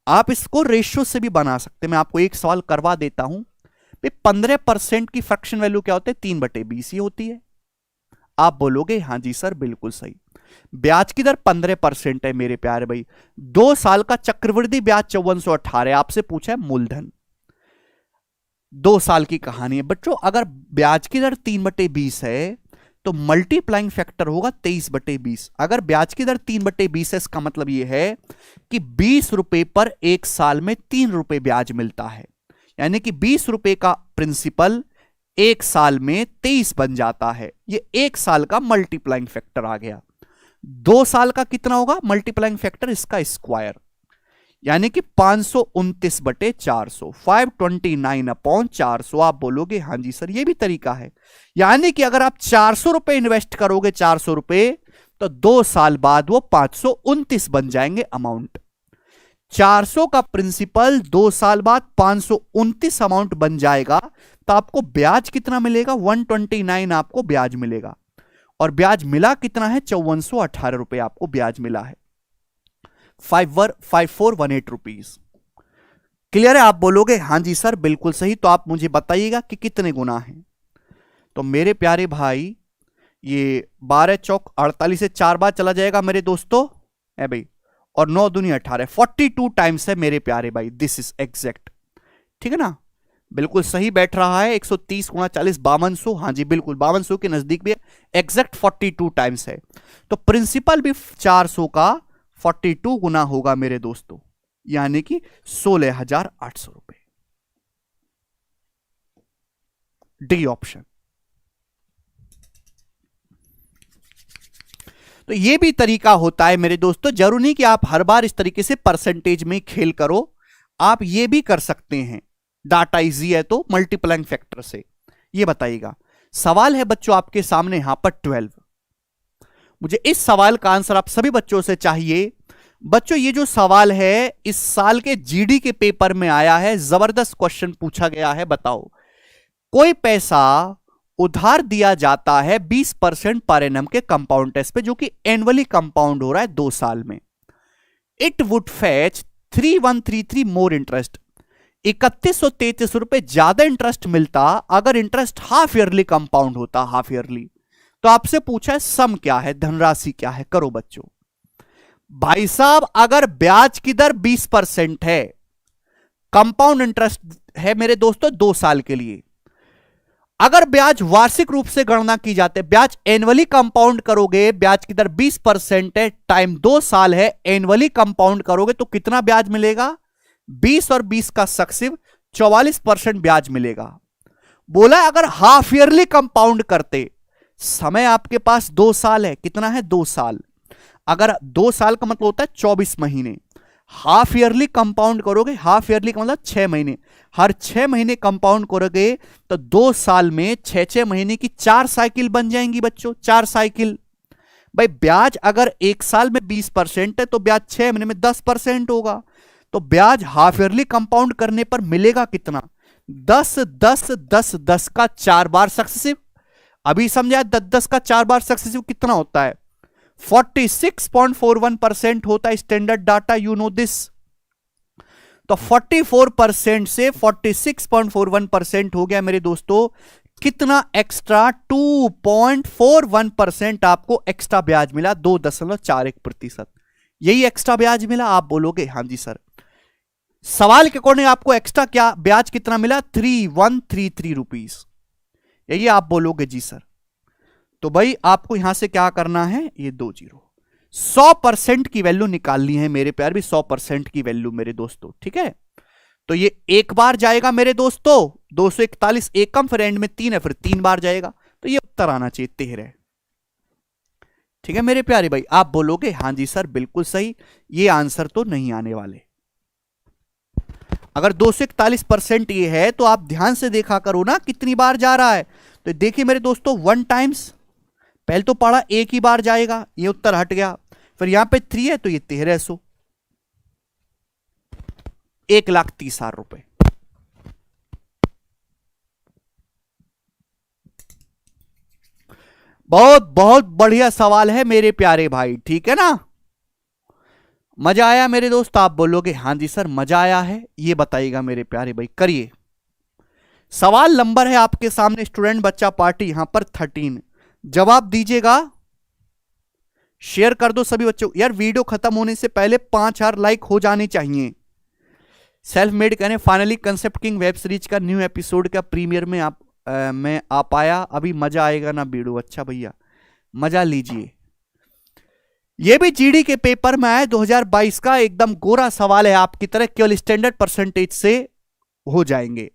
आप इसको रेशियो से भी बना सकते हैं। मैं आपको एक सवाल करवा देता हूं, 15% की फ्रैक्शन वैल्यू क्या होती है? 3/20 ही होती है। आप बोलोगे हां जी सर बिल्कुल सही। ब्याज की दर 15% है मेरे प्यारे भाई, 2 साल का चक्रवृद्धि ब्याज 5418। आपसे पूछा है मूलधन, 2 साल की कहानी है बच्चों। अगर ब्याज की दर 3/20 है तो मल्टीप्लाइंग फैक्टर होगा 23/20। अगर ब्याज की दर 3/20 है, इसका मतलब यह है कि 20 रुपए पर 1 साल में 3 रुपए ब्याज मिलता है, यानी कि 20 रुपए का प्रिंसिपल 1 साल में 23 बन जाता है। ये 1 साल का मल्टीप्लाइंग फैक्टर आ गया। 2 साल का कितना होगा मल्टीप्लाइंग फैक्टर? इसका स्क्वायर, यानी कि 529/400, 529/400। आप बोलोगे हां जी सर ये भी तरीका है, यानी कि अगर आप 400 रुपए इन्वेस्ट करोगे, 400 रुपए, तो 2 साल बाद वो 529 बन जाएंगे अमाउंट। 400 का प्रिंसिपल 2 साल बाद 529 अमाउंट बन जाएगा, तो आपको ब्याज कितना मिलेगा? 129 आपको ब्याज मिलेगा, और ब्याज मिला कितना है? 5418 रुपए आपको ब्याज मिला है, 5418 रुपीज। क्लियर है? आप बोलोगे हां जी सर बिल्कुल सही। तो आप मुझे बताइएगा कि कितने गुना है। तो मेरे प्यारे भाई ये 12 चौक 48 से 4 बार चला जाएगा मेरे दोस्तों, है भाई, और 9 दूनी 18, 42 टाइम्स है मेरे प्यारे भाई। दिस इज एग्जैक्ट, ठीक है ना? बिल्कुल सही बैठ रहा है। 130 गुणा 40 5200, हाँ जी बिल्कुल 5200 के नजदीक भी है, एग्जैक्ट 42 टाइम्स है। तो प्रिंसिपल भी 400 का 42 गुना होगा मेरे दोस्तों, यानी कि 16,800 रुपए। D option. तो यह भी तरीका होता है मेरे दोस्तों, जरूर नहीं कि आप हर बार इस तरीके से परसेंटेज में खेल करो, आप ये भी कर सकते हैं। डाटा इजी है तो मल्टीप्लाइंग फैक्टर से। ये बताइएगा, सवाल है बच्चों आपके सामने यहां पर 12। मुझे इस सवाल का आंसर आप सभी बच्चों से चाहिए। बच्चों ये जो सवाल है इस साल के जीडी के पेपर में आया है, जबरदस्त क्वेश्चन पूछा गया है। बताओ, कोई पैसा उधार दिया जाता है 20% पर एनम के कंपाउंड टेस्ट पे, जो कि एनुअली कंपाउंड हो रहा है 2 साल में। It would fetch 3133 more interest, 3133 रुपए ज्यादा इंटरेस्ट मिलता अगर इंटरेस्ट हाफ ईयरली कंपाउंड होता, हाफ ईयरली। तो आपसे पूछा है सम क्या है, धनराशि क्या है। करो बच्चों। भाई साहब अगर ब्याज की दर 20% है, कंपाउंड इंटरेस्ट है मेरे दोस्तों 2 साल के लिए, अगर ब्याज वार्षिक रूप से गणना की जाती है, ब्याज एनुअली कंपाउंड करोगे, ब्याज की दर 20% है, टाइम 2 साल है, एनुअली कंपाउंड करोगे तो कितना ब्याज मिलेगा? 20 और 20 का सक्सिव 44% ब्याज मिलेगा। बोला अगर हाफ ईयरली कंपाउंड करते, समय आपके पास 2 साल है, कितना है? 2 साल। अगर 2 साल का मतलब होता है 24 महीने, हाफ ईयरली कंपाउंड करोगे, हाफ ईयरली का मतलब 6 महीने, हर 6 महीने कंपाउंड करोगे तो 2 साल में 6-6 महीने की 4 साइकिल बन जाएंगी बच्चों, 4 साइकिल। भाई ब्याज अगर 1 साल में 20% है तो ब्याज 6 महीने में 10% होगा, तो ब्याज हाफ ईयरली कंपाउंड करने पर मिलेगा कितना? 10 10 10 10 का 4 बार सक्सेसिव। अभी समझा 10-10 का 4 बार सक्सेसिव कितना होता है? 46.41% होता है standard data, you know this. तो 44% से 46.41% हो गया मेरे दोस्तों। कितना एक्स्ट्रा? 2.41% आपको एक्स्ट्रा ब्याज मिला, 2.41%। यही एक्स्ट्रा ब्याज मिला। आप बोलोगे हां जी सर। सवाल के अकॉर्डिंग आपको एक्स्ट्रा क्या ब्याज कितना मिला? 3133 रुपीज। यही आप बोलोगे जी सर। तो भाई आपको यहां से क्या करना है, ये 2 जीरो, 100% की वैल्यू निकालनी है मेरे प्यार भी, 100% की वैल्यू मेरे दोस्तों, ठीक है। तो ये एक बार जाएगा मेरे दोस्तों 241 एकम, फिर एंड में 3 है, फिर 3 बार जाएगा, तो ये उत्तर आना चाहिए 13। ठीक है मेरे प्यारे भाई, आप बोलोगे हां जी सर बिल्कुल सही, ये आंसर तो नहीं आने वाले। अगर 241% ये है तो आप ध्यान से देखा करो ना कितनी बार जा रहा है। तो देखिए मेरे दोस्तों 1 टाइम्स, पहले तो पढ़ा एक ही बार जाएगा, ये उत्तर हट गया, फिर यहां पे 3 है तो ये 1300, 1,30,000 रुपए। बहुत बहुत बढ़िया सवाल है मेरे प्यारे भाई, ठीक है ना। मजा आया मेरे दोस्त, आप बोलोगे हां जी सर मजा आया है, ये बताइएगा मेरे प्यारे भाई। करिए, सवाल नंबर है आपके सामने, स्टूडेंट बच्चा पार्टी यहां पर 13, जवाब दीजिएगा। शेयर कर दो सभी बच्चों, यार वीडियो खत्म होने से पहले 5000 लाइक हो जाने चाहिए। सेल्फ मेड कहने finally concept king web series का न्यू एपिसोड का प्रीमियर में मैं आ पाया, अभी मजा आएगा ना वीडियो। अच्छा भैया मजा लीजिए। ये भी जीडी के पेपर में आया 2022 का, एकदम गोरा सवाल है आपकी तरह, केवल स्टैंडर्ड परसेंटेज से हो जाएंगे।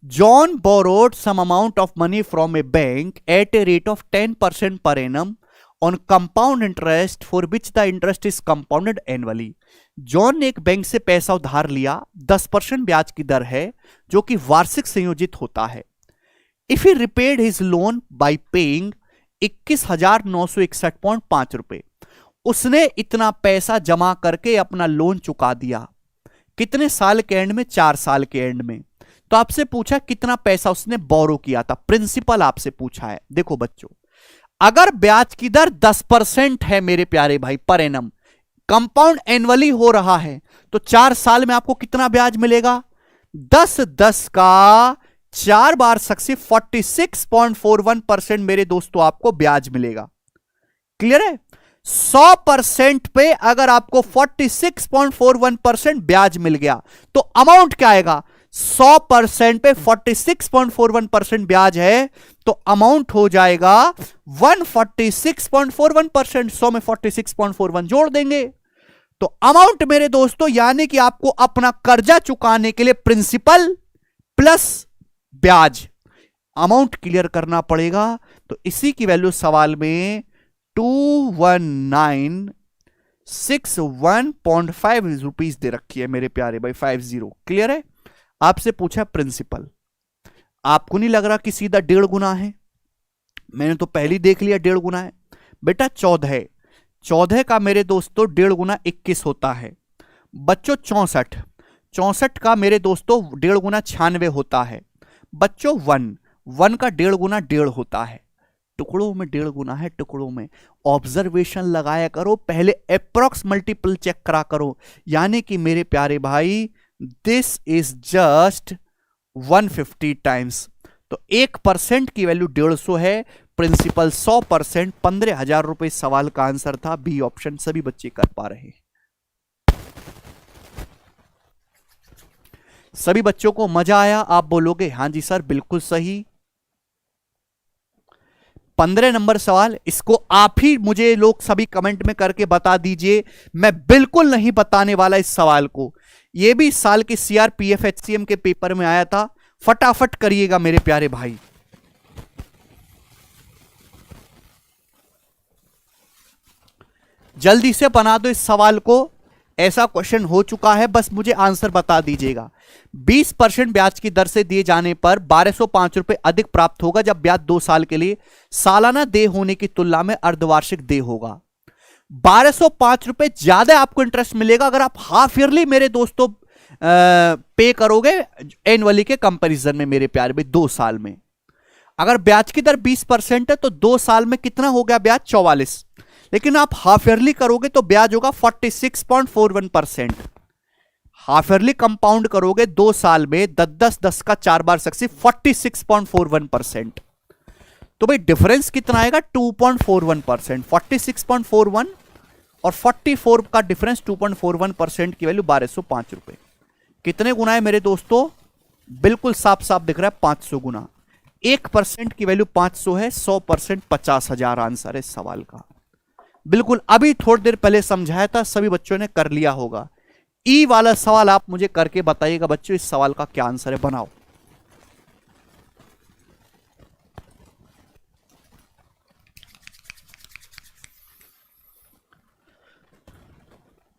John borrowed some amount of money from a bank at a rate of 10% per annum on compound interest for which the interest is compounded annually. John ने एक बैंक से पैसा उधार लिया, 10% ब्याज की दर है जो कि वार्षिक संयोजित होता है। If he repaid his loan by paying 21,961.5 रुपए, उसने इतना पैसा जमा करके अपना लोन चुका दिया। कितने साल के एंड में? 4 साल के एंड में। तो आपसे पूछा कितना पैसा उसने बोरो किया था, प्रिंसिपल आपसे पूछा है। देखो बच्चों, अगर ब्याज की दर 10% है मेरे प्यारे भाई पर एनम, कंपाउंड एनुअली हो रहा है, तो 4 साल में आपको कितना ब्याज मिलेगा? 10 का 4 बार सक्सेस 46.41% मेरे दोस्तों आपको ब्याज मिलेगा। क्लियर है? 100% पे अगर आपको 46.41% ब्याज मिल गया तो अमाउंट क्या आएगा? 100% पे 46.41% ब्याज है तो अमाउंट हो जाएगा 146.41%। 100 में 46.41 जोड़ देंगे तो अमाउंट मेरे दोस्तों, यानी कि आपको अपना कर्जा चुकाने के लिए प्रिंसिपल प्लस ब्याज अमाउंट क्लियर करना पड़ेगा। तो इसी की वैल्यू सवाल में 21961.5 रुपीज दे रखी है मेरे प्यारे भाई, 50। क्लियर है? आपसे पूछा प्रिंसिपल, आपको नहीं लग रहा कि सीधा 1.5 गुना है? मैंने तो पहले देख लिया 1.5 गुना है बेटा। 14 14 का मेरे दोस्तों 1.5 गुना 21 होता है बच्चों। 64 का मेरे दोस्तों 1.5 गुना 96 होता है बच्चों। 1 का 1.5 गुना 1.5 होता है। टुकड़ों में 1.5 गुना है, टुकड़ों में। ऑब्जर्वेशन लगाया करो, पहले अप्रॉक्स मल्टीपल चेक करा करो। यानी कि मेरे प्यारे भाई दिस इज जस्ट 150 टाइम्स। तो 1% की वैल्यू 150 है, प्रिंसिपल 100%, 15,000 रुपए सवाल का आंसर था। बी ऑप्शन सभी बच्चे कर पा रहे हैं। सभी बच्चों को मजा आया? आप बोलोगे हां जी सर बिल्कुल सही। 15 नंबर सवाल, इसको आप ही मुझे लोग सभी कमेंट में करके बता दीजिए, मैं बिल्कुल नहीं बताने वाला इस सवाल को। यह भी इस साल के सीआरपीएफ एचसीएम के पेपर में आया था। फटाफट करिएगा मेरे प्यारे भाई। जल्दी से बना दो इस सवाल को, ऐसा क्वेश्चन हो चुका है, बस मुझे आंसर बता दीजिएगा। 20% ब्याज की दर से दिए जाने पर 1205 रुपए अधिक प्राप्त होगा जब ब्याज 2 साल के लिए सालाना देय होने की तुलना में अर्धवार्षिक देय होगा। 1205 रुपए ज्यादा आपको इंटरेस्ट मिलेगा अगर आप हाफ ईयरली मेरे दोस्तों पे करोगे एनुअली के कंपैरिजन में मेरे प्यारे भाई। 2 साल में अगर ब्याज की दर 20% है तो 2 साल में कितना हो गया ब्याज? 44। लेकिन आप हाफ ईयरली करोगे तो ब्याज होगा 46.41%। हाफ ईयरली कंपाउंड करोगे 2 साल में 10 का 4 बार सक्सेस 46.41%। तो भाई डिफरेंस कितना आएगा? 2.41%। 46.41 और 44 का डिफरेंस 2.41% की वैल्यू 1205 रुपए। कितने गुना है मेरे दोस्तों? बिल्कुल साफ साफ दिख रहा है 500 गुना। 1% की वैल्यू 500 है, 100% 50,000 आंसर है इस सवाल का। बिल्कुल अभी थोड़ी देर पहले समझाया था, सभी बच्चों ने कर लिया होगा। ई वाला सवाल आप मुझे करके बताइएगा बच्चों, इस सवाल का क्या आंसर है, बनाओ।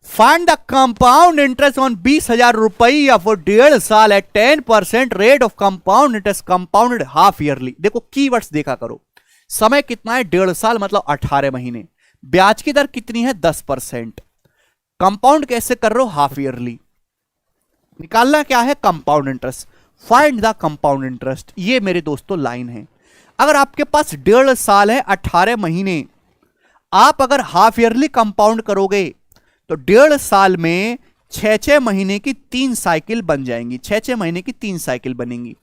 Find the compound interest on 20,000 रुपया फॉर 1.5 साल at 10% rate of compound interest compounded half yearly. देखो कीवर्ड्स देखा करो, समय कितना है 1.5 साल मतलब 18 महीने, ब्याज की दर कितनी है 10%, कंपाउंड कैसे कर रहे हो हाफ ईयरली, निकालना क्या है compound interest. Find the compound interest, ये मेरे दोस्तों लाइन है। अगर आपके पास 1.5 साल है 18 महीने, आप अगर हाफ ईयरली कंपाउंड करोगे तो 1.5 साल में 6 महीने की 3 साइकिल बन जाएंगी, 6 महीने की 3 साइकिल बनेंगी।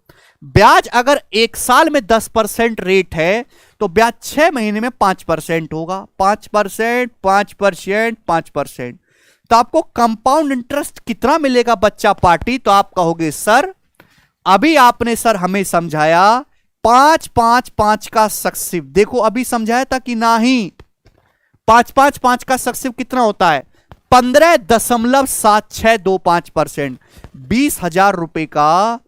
ब्याज अगर 1 साल में 10% रेट है तो ब्याज 6 महीने में 5% होगा, 5%, 5%, 5%। तो आपको कंपाउंड इंटरेस्ट कितना मिलेगा बच्चा पार्टी? तो आप कहोगे सर अभी आपने सर हमें समझाया 5-5-5 का सक्सेसिव, देखो अभी समझाया था कि नहीं, 5-5-5 का सक्सेसिव कितना होता है 15.7625%। 20,000 रुपए का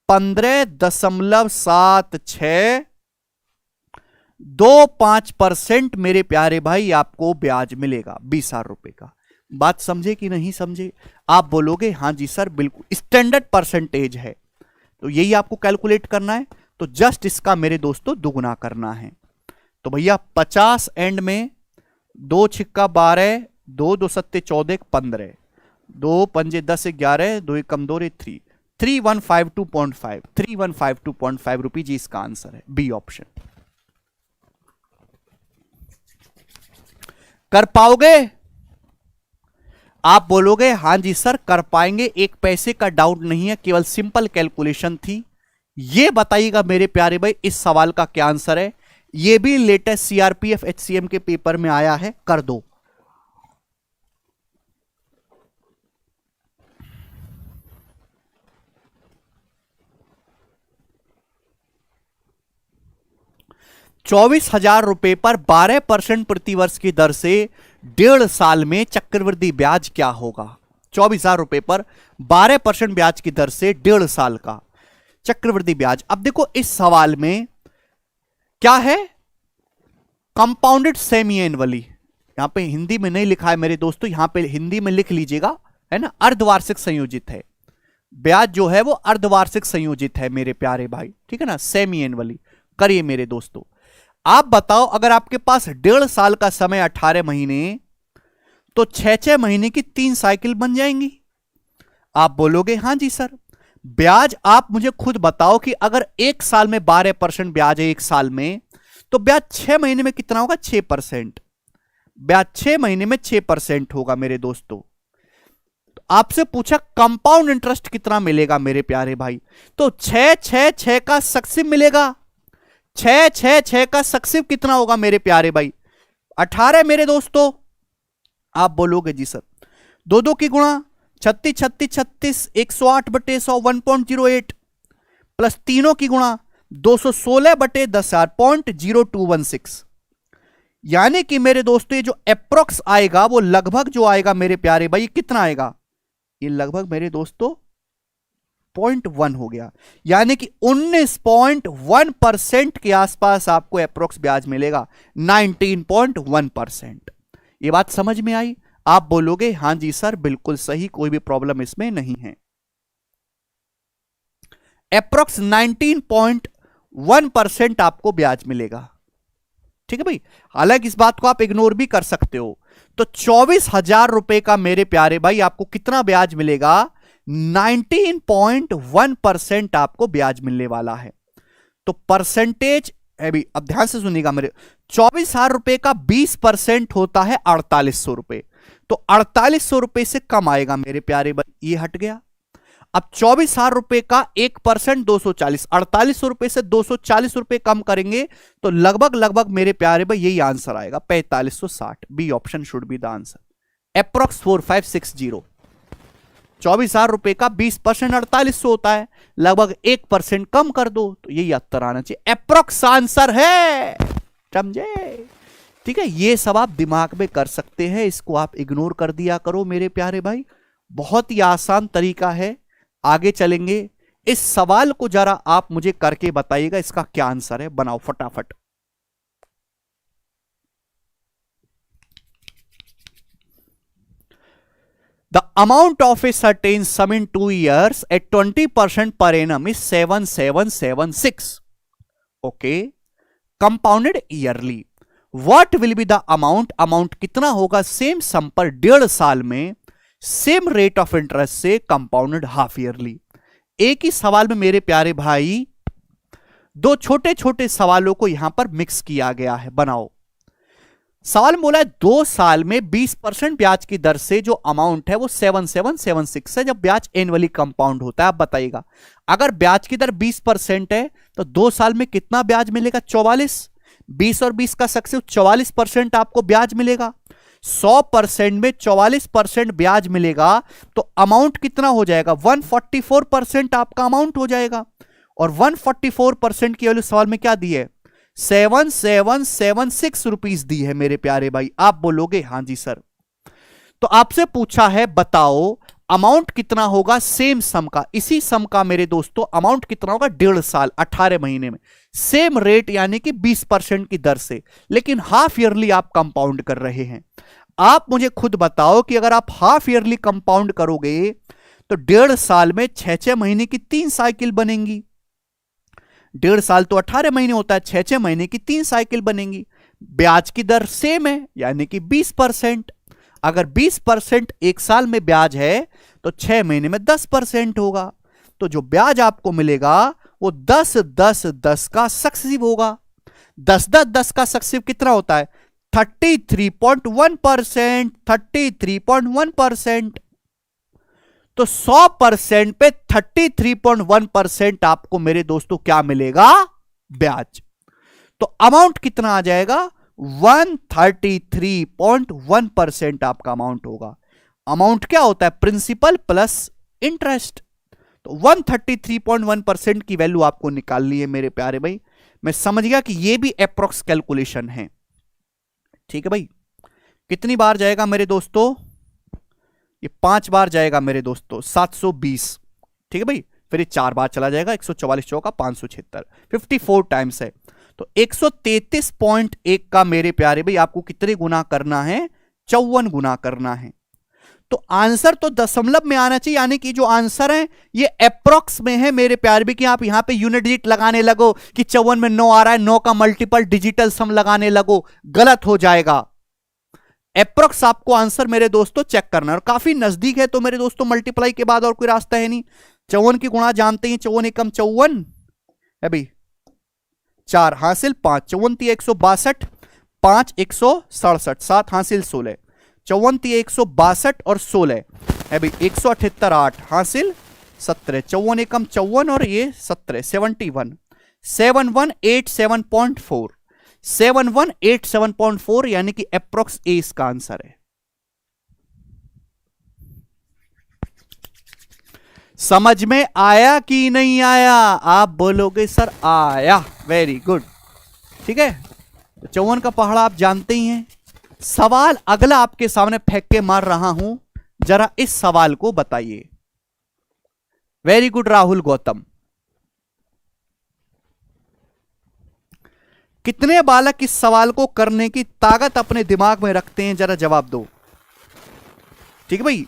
15.7625% मेरे प्यारे भाई आपको ब्याज मिलेगा 20,000 रुपए का। बात समझे कि नहीं समझे? आप बोलोगे हां जी सर बिल्कुल, स्टैंडर्ड परसेंटेज है तो यही आपको कैलकुलेट करना है, तो जस्ट इसका मेरे दोस्तों दुगुना करना है। तो भैया 50 एंड में 2 छिक्का 12, 2 2 सत्ते 14 15, 2 पंजे 10 11, 2 कम 2 3, 3152.5, 3152.5 रुपीज इसका आंसर है, बी ऑप्शन। कर पाओगे? आप बोलोगे हां जी सर कर पाएंगे, एक पैसे का डाउट नहीं है, केवल सिंपल कैलकुलेशन थी। ये बताइएगा मेरे प्यारे भाई इस सवाल का क्या आंसर है। ये भी लेटेस्ट सीआरपीएफ एचसीएम के पेपर में आया है, कर दो। ₹24,000 पर 12% प्रतिवर्ष की दर से 1.5 साल में चक्रवृद्धि ब्याज क्या होगा? ₹24,000 पर 12% ब्याज की दर से 1.5 साल का चक्रवृद्धि ब्याज। अब देखो इस सवाल में क्या है, कंपाउंडेड सेमी एनुअली, यहां पे हिंदी में नहीं लिखा है मेरे दोस्तों, यहां पे हिंदी में लिख लीजिएगा, है ना, अर्धवार्षिक संयोजित है ब्याज जो है वो अर्धवार्षिक संयोजित है मेरे प्यारे भाई, ठीक है ना, सेमी एनुअली। करिए मेरे दोस्तों, आप बताओ अगर आपके पास 1.5 साल का समय 18 महीने तो 6 महीने की 3 साइकिल बन जाएंगी। आप बोलोगे हां जी सर। ब्याज आप मुझे खुद बताओ कि अगर 1 साल में 12% ब्याज है 1 साल में, तो ब्याज 6 महीने में कितना होगा 6%। ब्याज 6 महीने में 6% होगा मेरे दोस्तों। तो आपसे पूछा कंपाउंड इंटरेस्ट कितना मिलेगा मेरे प्यारे भाई, तो 6-6-6 का सक्सेसिव मिलेगा। 6-6-6 का सक्सेसिव कितना होगा मेरे प्यारे भाई 18 मेरे दोस्तों। आप बोलोगे जी सर 2-2 की गुणा 36-36-36 108/100 1.08 प्लस तीनों की गुणा 216/10,000 0.0216, यानी कि मेरे दोस्तों ये जो अप्रोक्स आएगा वो लगभग जो आएगा मेरे प्यारे भाई कितना आएगा, ये लगभग मेरे दोस्तों 0.1 हो गया, यानी कि 19.1% के आसपास आपको अप्रोक्स ब्याज मिलेगा, 19.1%। ये बात समझ में आई? आप बोलोगे हां जी सर बिल्कुल सही, कोई भी प्रॉब्लम इसमें नहीं है। अप्रोक्स 19.1% आपको ब्याज मिलेगा, ठीक है भाई। हालांकि इस बात को आप इग्नोर भी कर सकते हो। तो 24,000 रुपए का मेरे प्यारे भाई आपको कितना ब्याज मिलेगा, 19.1% आपको ब्याज मिलने वाला है। तो परसेंटेज अभी अब ध्यान से सुनिएगा मेरे, 24,000 रुपए का 20% होता है 4,800 रुपए, तो 4,800 रुपए से कम आएगा मेरे प्यारे भाई, ये हट गया। अब 24,000 रुपए का 1% 240, 4,800 रुपए से 240 रुपए कम करेंगे तो लगभग लगभग मेरे प्यारे भाई यही आंसर आएगा 4,560। B option should be the answer, approx 4560। 24,000 रुपए का 20% 4800 होता है, लगभग 1% कम कर दो तो यही उत्तर आना चाहिए। अप्रोक्स आंसर है, समझे? ठीक है, ये सब आप दिमाग में कर सकते हैं, इसको आप इग्नोर कर दिया करो मेरे प्यारे भाई। बहुत ही आसान तरीका है। आगे चलेंगे, इस सवाल को जरा आप मुझे करके बताइएगा इसका क्या आंसर है, बनाओ फटाफट। The amount of a certain sum in 2 years at 20% per annum is 7776. Okay. Compounded yearly. What will be the amount? Amount कितना होगा सेम सम पर 1.5 साल में सेम रेट ऑफ इंटरेस्ट से कंपाउंडेड हाफ ईयरली। एक ही सवाल में मेरे प्यारे भाई दो छोटे छोटे सवालों को यहां पर मिक्स किया गया है, बनाओ। सवाल में बोला है 2 साल में 20% ब्याज की दर से जो अमाउंट है वो 7776 है, जब ब्याज एनुअली कंपाउंड होता है। आप बताइएगा अगर ब्याज की दर 20% है तो 2 साल में कितना ब्याज मिलेगा? 44। 20 और 20 का सक्सेस 44% आपको ब्याज मिलेगा। 100% में 44% ब्याज मिलेगा तो अमाउंट कितना हो जाएगा? 144% आपका अमाउंट हो जाएगा। और 144% की वैल्यू सवाल में क्या दी है? 7776 रुपीस दी है मेरे प्यारे भाई। आप बोलोगे हां जी सर। तो आपसे पूछा है बताओ अमाउंट कितना होगा सेम सम का। इसी सम का मेरे दोस्तों अमाउंट कितना होगा? 1.5 साल 18 महीने में सेम रेट यानी कि 20% की दर से, लेकिन हाफ ईयरली आप कंपाउंड कर रहे हैं। आप मुझे खुद बताओ कि अगर आप हाफ ईयरली कंपाउंड करोगे तो 1.5 साल में 6 महीने की 3 साइकिल बनेंगी। 1.5 साल तो 18 महीने होता है, 6 महीने की 3 साइकिल बनेंगी। ब्याज की दर सेम है यानी कि 20%। अगर 20% 1 साल में ब्याज है तो 6 महीने में 10% होगा। तो जो ब्याज आपको मिलेगा वो 10-10-10 का सक्सेसिव होगा। 10-10-10 का सक्सेसिव कितना होता है? 33.1%। 33.1%। तो 100% पे 33.1% आपको मेरे दोस्तों क्या मिलेगा? ब्याज। तो अमाउंट कितना आ जाएगा? 133.1% आपका अमाउंट होगा। अमाउंट क्या होता है? Principal plus interest. तो 133.1% की वैल्यू आपको निकालनी है मेरे प्यारे भाई। मैं समझ गया कि ये भी अप्रोक्स कैलकुलेशन है। ठीक है भाई, कितनी बार जाएगा मेरे दोस्तों? ये 5 बार जाएगा मेरे दोस्तों, 720। ठीक है भाई, फिर ये 4 बार चला जाएगा, 144 चौका 576, 54 टाइम्स है। तो 133.1 का मेरे प्यारे भाई आपको कितने गुना करना है? 54 गुना करना है। तो आंसर तो दशमलव में आना चाहिए, यानी कि जो आंसर है ये अप्रोक्स में है मेरे प्यारे भाई। कि आप यहां पे यूनिट डिजिट लगाने लगो कि 54 में 9 आ रहा है, 9 का मल्टीपल डिजिटल सम लगाने लगो, गलत हो जाएगा। अप्रोक्स आपको आंसर मेरे दोस्तों चेक करना है। और काफी नजदीक है तो मेरे दोस्तों मल्टीप्लाई के बाद और कोई रास्ता है नहीं। 54 की गुणा जानते हैं, 54 एकम 54 है भाई, 4 हासिल 5, 54 162, 5 167, 7 हासिल 16, 54 162 और 16 है भाई 178, 8 हासिल 17, 54 एकम 54 और ये 17, 71, 7187.4, 7187.4 यानी कि अप्रोक्स ए इसका आंसर है। समझ में आया कि नहीं आया? आप बोलोगे सर आया, वेरी गुड। ठीक है, तो 54 का पहाड़ा आप जानते ही हैं। सवाल अगला आपके सामने फेंक के मार रहा हूं, जरा इस सवाल को बताइए। Very good Rahul Gautam. कितने बालक इस सवाल को करने की ताकत अपने दिमाग में रखते हैं? जरा जवाब दो। ठीक है भाई,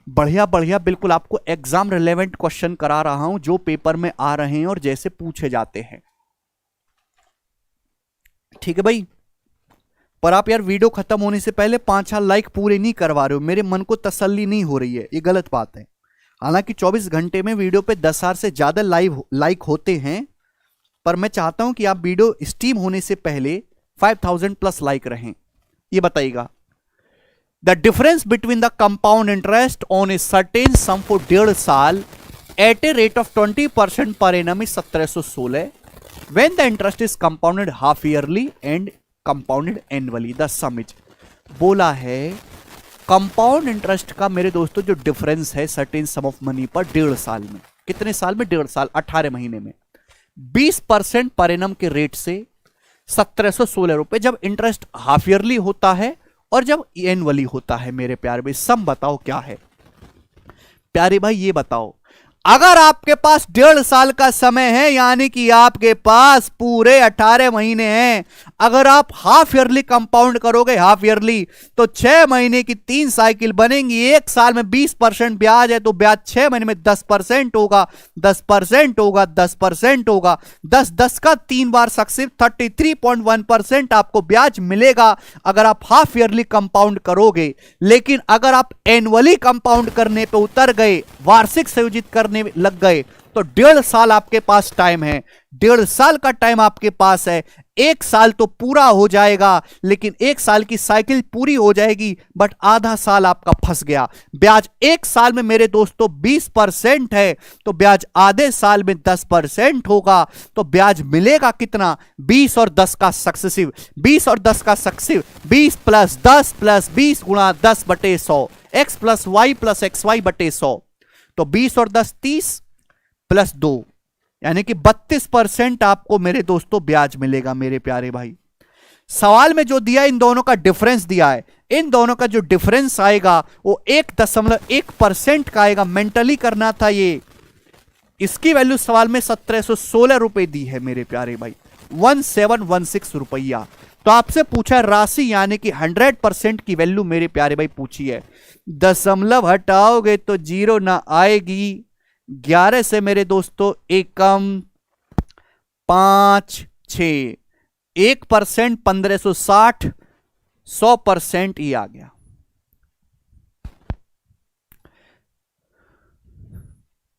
बढ़िया बढ़िया, बिल्कुल आपको एग्जाम रिलेवेंट क्वेश्चन करा रहा हूं जो पेपर में आ रहे हैं और जैसे पूछे जाते हैं। ठीक है भाई, पर आप यार वीडियो खत्म होने से पहले 5 लाइक पूरे नहीं करवा रहे हो, मेरे मन को तसल्ली नहीं हो रही है, ये गलत बात है। हालांकि 24 घंटे में वीडियो पे 10,000 से ज्यादा लाइक होते हैं, पर मैं चाहता हूं कि आप वीडियो स्ट्रीम होने से पहले 5000 प्लस लाइक रहें। ये बताइएगा, the difference between the compound interest on a certain sum for 1.5 साल एट ए रेट ऑफ 20% पर annum is 1716 when the interest is compounded half yearly and compounded annually. The sum is, बोला है compound interest का मेरे दोस्तों जो difference है certain some of money पर 1.5 साल में, कितने साल में? 1.5 साल, 18 महीने में 20% पर एनम के रेट से 1716 रुपए, जब इंटरेस्ट हाफ ईयरली होता है और जब एनुअली होता है। मेरे प्यारे भाई सम बताओ क्या है? प्यारे भाई ये बताओ, अगर आपके पास 1.5 साल का समय है, यानी कि आपके पास पूरे 18 महीने हैं, अगर आप हाफ ईयरली कंपाउंड करोगे, हाफ ईयरली, तो 6 महीने की 3 साइकिल बनेंगी। एक साल में 20% ब्याज है, तो ब्याज 6 महीने में 10% होगा, 10% होगा, 10% होगा, 10 का 3 बार सक्सेसिव 33.1% आपको ब्याज मिलेगा अगर आप हाफ ईयरली कंपाउंड करोगे। लेकिन अगर आप एनुअली कंपाउंड करने पे उतर गए, वार्षिक संयोजित करने लग गए, तो 1.5 साल आपके पास टाइम है। 1.5 साल का टाइम आपके पास है। 1 साल तो पूरा हो जाएगा, लेकिन 1 साल की साइकिल पूरी हो जाएगी, बट आधा साल आपका फंस गया। ब्याज 1 साल में मेरे दोस्तों 20% है, तो ब्याज आधे साल में 10% होगा, तो ब्याज मिलेगा कितना? 20 और 10 का सक्सेसिव, 20 और 10 का सक्सेसिव, 20 प्लस 10 प्लस 20 गुणा 10/100, x plus y plus XY/100, तो 20 और 10 30 प्लस 2, यानी कि 32% आपको मेरे दोस्तों ब्याज मिलेगा। मेरे प्यारे भाई सवाल में जो दिया, इन दोनों का डिफरेंस दिया है, इन दोनों का जो डिफरेंस आएगा वो 1.1% का आएगा। मेंटली करना था ये। इसकी वैल्यू सवाल में 1716 रुपए दी है मेरे प्यारे भाई, 1716 रुपया। तो आपसे पूछा राशि, यानी कि 100% की वैल्यू मेरे प्यारे भाई पूछी है। दशमलव हटाओगे तो 0 ना आएगी। 11 से मेरे दोस्तों एकम 5 6, 1% 1560, 100% ये आ गया।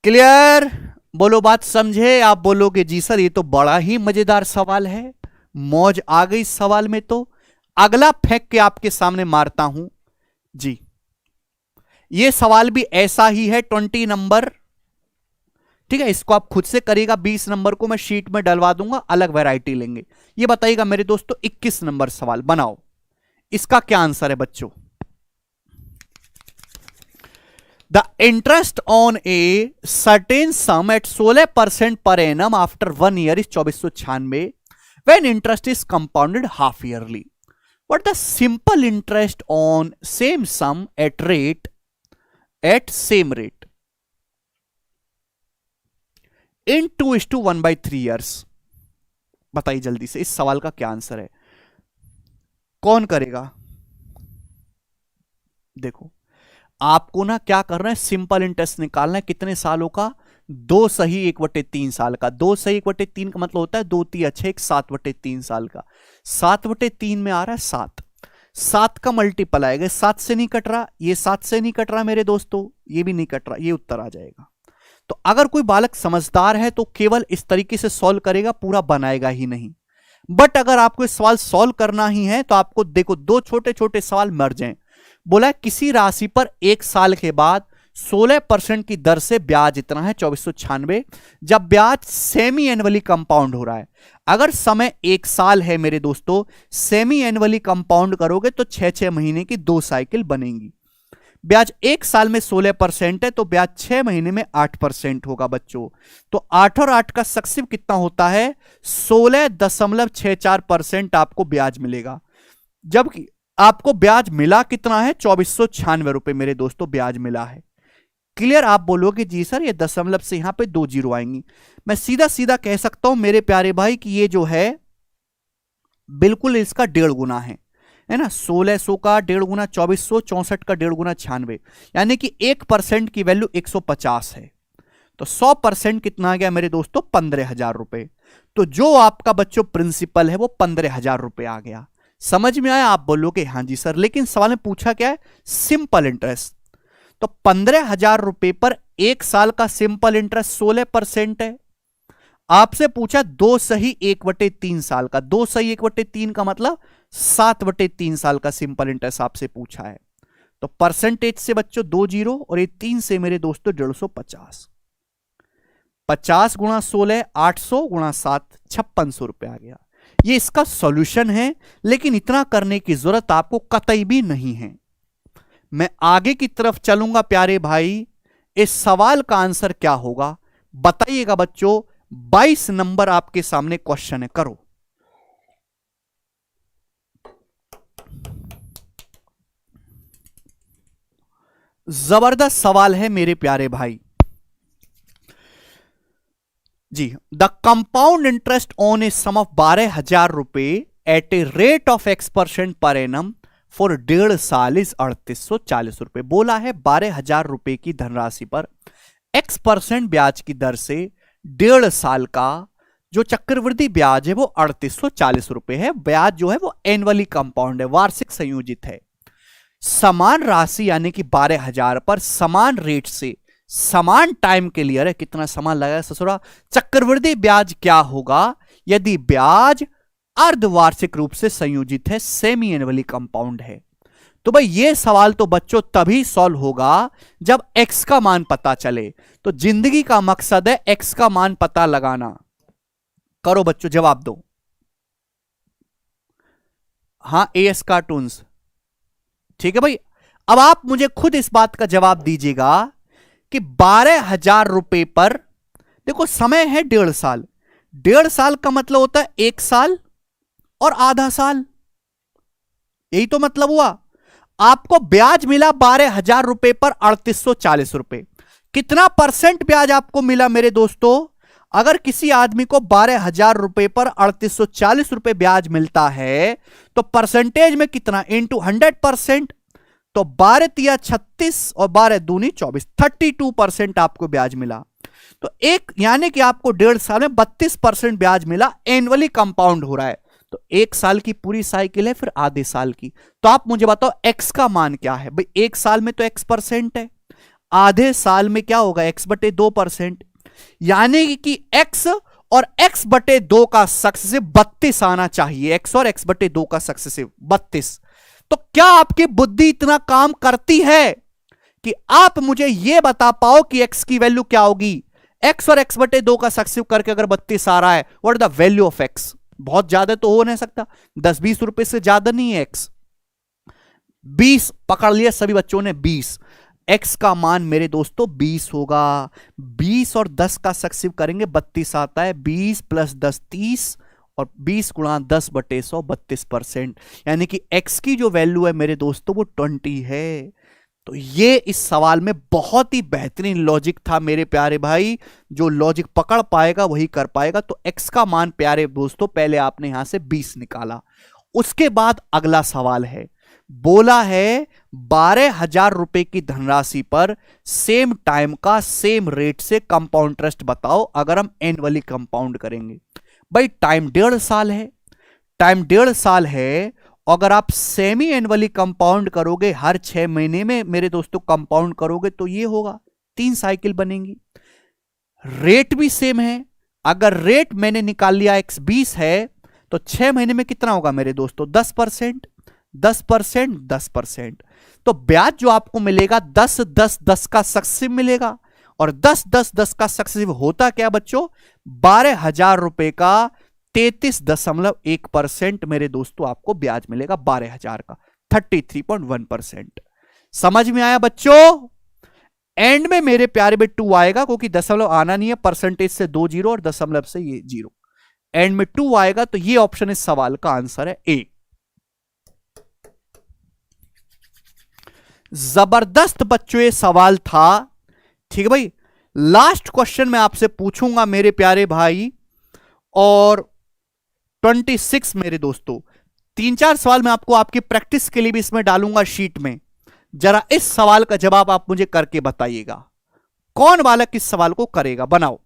क्लियर? बोलो बात समझे? आप बोलोगे जी सर ये तो बड़ा ही मजेदार सवाल है, मौज आ गई सवाल में। तो अगला फेंक के आपके सामने मारता हूं जी। ये सवाल भी ऐसा ही है, 20 नंबर, ठीक है। इसको आप खुद से करिएगा, 20 नंबर को मैं शीट में डलवा दूंगा, अलग वैरायटी लेंगे। ये बताइएगा मेरे दोस्तों 21 नंबर सवाल बनाओ, इसका क्या आंसर है बच्चों? The interest on a certain sum at 16% per annum after 1 year is 2496 when interest is compounded half yearly. What the simple interest on same sum at same rate in 2:1/3 years? बताइए जल्दी से, इस सवाल का क्या answer है? कौन करेगा? देखो आपको ना क्या करना है, सिंपल इंटरेस्ट निकालना है। कितने सालों का? 2 सही 1/3 साल का। 2 सही 1/3 का मतलब होता है 2 3 अच्छे 1, 7/3 साल का। 7/3 में आ रहा है 7, 7 का मल्टीपल आएगा। 7 से नहीं कट रहा, ये 7 से नहीं कट रहा मेरे दोस्तों, ये भी नहीं कट रहा, ये उत्तर आ जाएगा। तो अगर कोई बालक समझदार है तो केवल इस तरीके से सॉल्व करेगा, पूरा बनाएगा ही नहीं। बट अगर आपको इस सवाल सॉल्व करना ही है तो आपको देखो 2 छोटे छोटे सवाल मर्ज हैं। बोला किसी राशि पर 1 साल के बाद 16% की दर से ब्याज इतना है 2496, जब ब्याज सेमी एनुअली कंपाउंड हो रहा है। अगर समय 1 साल है मेरे दोस्तों, सेमी एनुअली कंपाउंड करोगे तो 6 महीने की 2 साइकिल बनेंगी। ब्याज 1 साल में 16% है, तो ब्याज 6 महीने में 8% होगा बच्चों। तो 8 और 8 का सक्सेसिव कितना होता है? 16.64% आपको ब्याज मिलेगा। जबकि आपको ब्याज मिला कितना है? 2496 रुपए मेरे दोस्तों ब्याज मिला है। क्लियर? आप बोलोगे जी सर ये दशमलव से यहां पे 2 जीरो आएंगी। मैं सीधा सीधा कह सकता हूं मेरे प्यारे भाई कि ये जो है बिल्कुल इसका 1.5 गुना है ना। 1600 का 1.5 गुना 2400, 64 का 1.5 गुना 96, यानी कि 1% की वैल्यू 150 है। तो 100% कितना आ गया मेरे दोस्तों? 15,000 रुपए। तो जो आपका बच्चों प्रिंसिपल है वो 15,000 रुपए आ गया। समझ में आया? आप बोलोगे हाँ जी सर, लेकिन सवाल में पूछा क्या है? Simple interest. तो 15,000 रुपए पर 1 साल का सिंपल इंटरेस्ट 16% है। आपसे पूछा 2 सही 1/3 साल का। 2 सही 1/3 का मतलब 7/3 साल का सिंपल इंटरेस्ट आपसे पूछा है। तो परसेंटेज से बच्चों 2 जीरो और ये 3 से मेरे दोस्तों 150। 50 गुणा 16 800 गुणा 7 5600 रुपए आ गया। ये इसका सॉल्यूशन है, लेकिन इतना करने की जरूरत आपको कतई भी नहीं है। मैं आगे की तरफ चलूंगा प्यारे भाई, इस सवाल का आंसर क्या होगा बताइएगा बच्चों। 22 नंबर आपके सामने क्वेश्चन है, करो। जबरदस्त सवाल है मेरे प्यारे भाई जी। The compound interest on a sum of 12,000 रुपए at a rate of X% per annum for 1.5 साल इज 3840 रुपए। बोला है 12,000 रुपए की धनराशि पर X% ब्याज की दर से 1.5 साल का जो चक्रवृद्धि ब्याज है वो 3840 रुपए है। ब्याज जो है वो एनुअली कंपाउंड है, वार्षिक संयोजित है। समान राशि यानी कि 12,000 पर समान रेट से समान टाइम के लिए, अरे कितना समान लगा ससुरा, चक्रवृद्धि ब्याज क्या होगा यदि ब्याज अर्धवार्षिक रूप से संयोजित है, सेमी एनुअली कंपाउंड है। तो भाई ये सवाल तो बच्चों तभी सॉल्व होगा जब x का मान पता चले। तो जिंदगी का मकसद है x का मान पता लगाना। करो बच्चों जवाब दो। हां AS कार्टून्स, ठीक है भाई। अब आप मुझे खुद इस बात का जवाब दीजिएगा कि 12,000 रुपए पर देखो समय है 1.5 साल। 1.5 साल का मतलब होता है 1 साल और आधा साल, यही तो मतलब हुआ। आपको ब्याज मिला 12,000 रुपए पर 3840 रुपए। कितना परसेंट ब्याज आपको मिला मेरे दोस्तों? अगर किसी आदमी को 12,000 रुपए पर 3840 रुपए ब्याज मिलता है तो परसेंटेज में कितना, इंटू 100%। तो 12 तिया 36 और 12 दूनी 24, 32% आपको ब्याज मिला। तो एक यानी कि आपको 1.5 साल में 32% ब्याज मिला। एनुअली कंपाउंड हो रहा है, तो 1 साल की पूरी साइकिल है, फिर आधे साल की। तो आप मुझे बताओ x का मान क्या है भाई? 1 साल में तो x% है, आधे साल में क्या होगा, x/2%। यानी कि x और x/2 का सक्सेसिव 32 आना चाहिए। x और x/2 का सक्सेसिव 32। तो क्या आपकी बुद्धि इतना काम करती है कि आप मुझे यह बता पाओ कि x की वैल्यू क्या होगी? x और x/2 का सक्सेसिव करके अगर 32 आ रहा है, what is the value of x? बहुत ज्यादा तो हो नहीं सकता, 10-20 रुपए से ज्यादा नहीं है x। 20 पकड़ लिया सभी बच्चों ने, 20। x का मान मेरे दोस्तों 20 होगा। 20 और 10 का सक्सेसिव करेंगे 32 आता है। 20 + 10 30 और 20 × 10/100 32%। यानी कि x की जो वैल्यू है मेरे दोस्तों वो 20 है। तो ये इस सवाल में बहुत ही बेहतरीन लॉजिक था मेरे प्यारे भाई। जो लॉजिक पकड़ पाएगा वही कर पाएगा। तो x का मान प्यारे दोस्तों पहले आपने यहां से 20 निकाला। उसके बाद अगला सवाल है, बोला है 12,000 रुपए की धनराशि पर सेम टाइम का सेम रेट से कंपाउंड इंटरेस्ट बताओ अगर हम एनुअली कंपाउंड करेंगे। भाई टाइम 1.5 साल है, टाइम 1.5 साल है। अगर आप सेमी एनुअली कंपाउंड करोगे, हर 6 महीने में मेरे दोस्तों कंपाउंड करोगे, तो ये होगा 3 साइकिल बनेंगी। रेट भी सेम है। अगर रेट मैंने निकाल लिया x 20 है तो 6 महीने में कितना होगा मेरे दोस्तों? 10%, 10%, 10%। तो ब्याज जो आपको मिलेगा 10-10-10 का सक्सेसिव मिलेगा। और 10-10-10 का सक्सेसिव होता क्या बच्चों? 12,000 रुपए का 33.1% मेरे दोस्तों आपको ब्याज मिलेगा 12,000 का, 33.1%। समझ में आया बच्चों? एंड में मेरे प्यारे में 2 आएगा क्योंकि दशमलव आना नहीं है, परसेंटेज से 2 0 और दशमलव से ये 0। एंड में 2 आएगा। तो ये ऑप्शन इस सवाल का आंसर है ए। जबरदस्त बच्चों ये सवाल था, ठीक है भाई। लास्ट क्वेश्चन मैं आपसे पूछूंगा मेरे प्यारे भाई, और 26 मेरे दोस्तों 3-4 सवाल मैं आपको आपकी प्रैक्टिस के लिए भी इसमें डालूंगा शीट में। जरा इस सवाल का जवाब आप मुझे करके बताइएगा, कौन बालक इस सवाल को करेगा? बनाओ।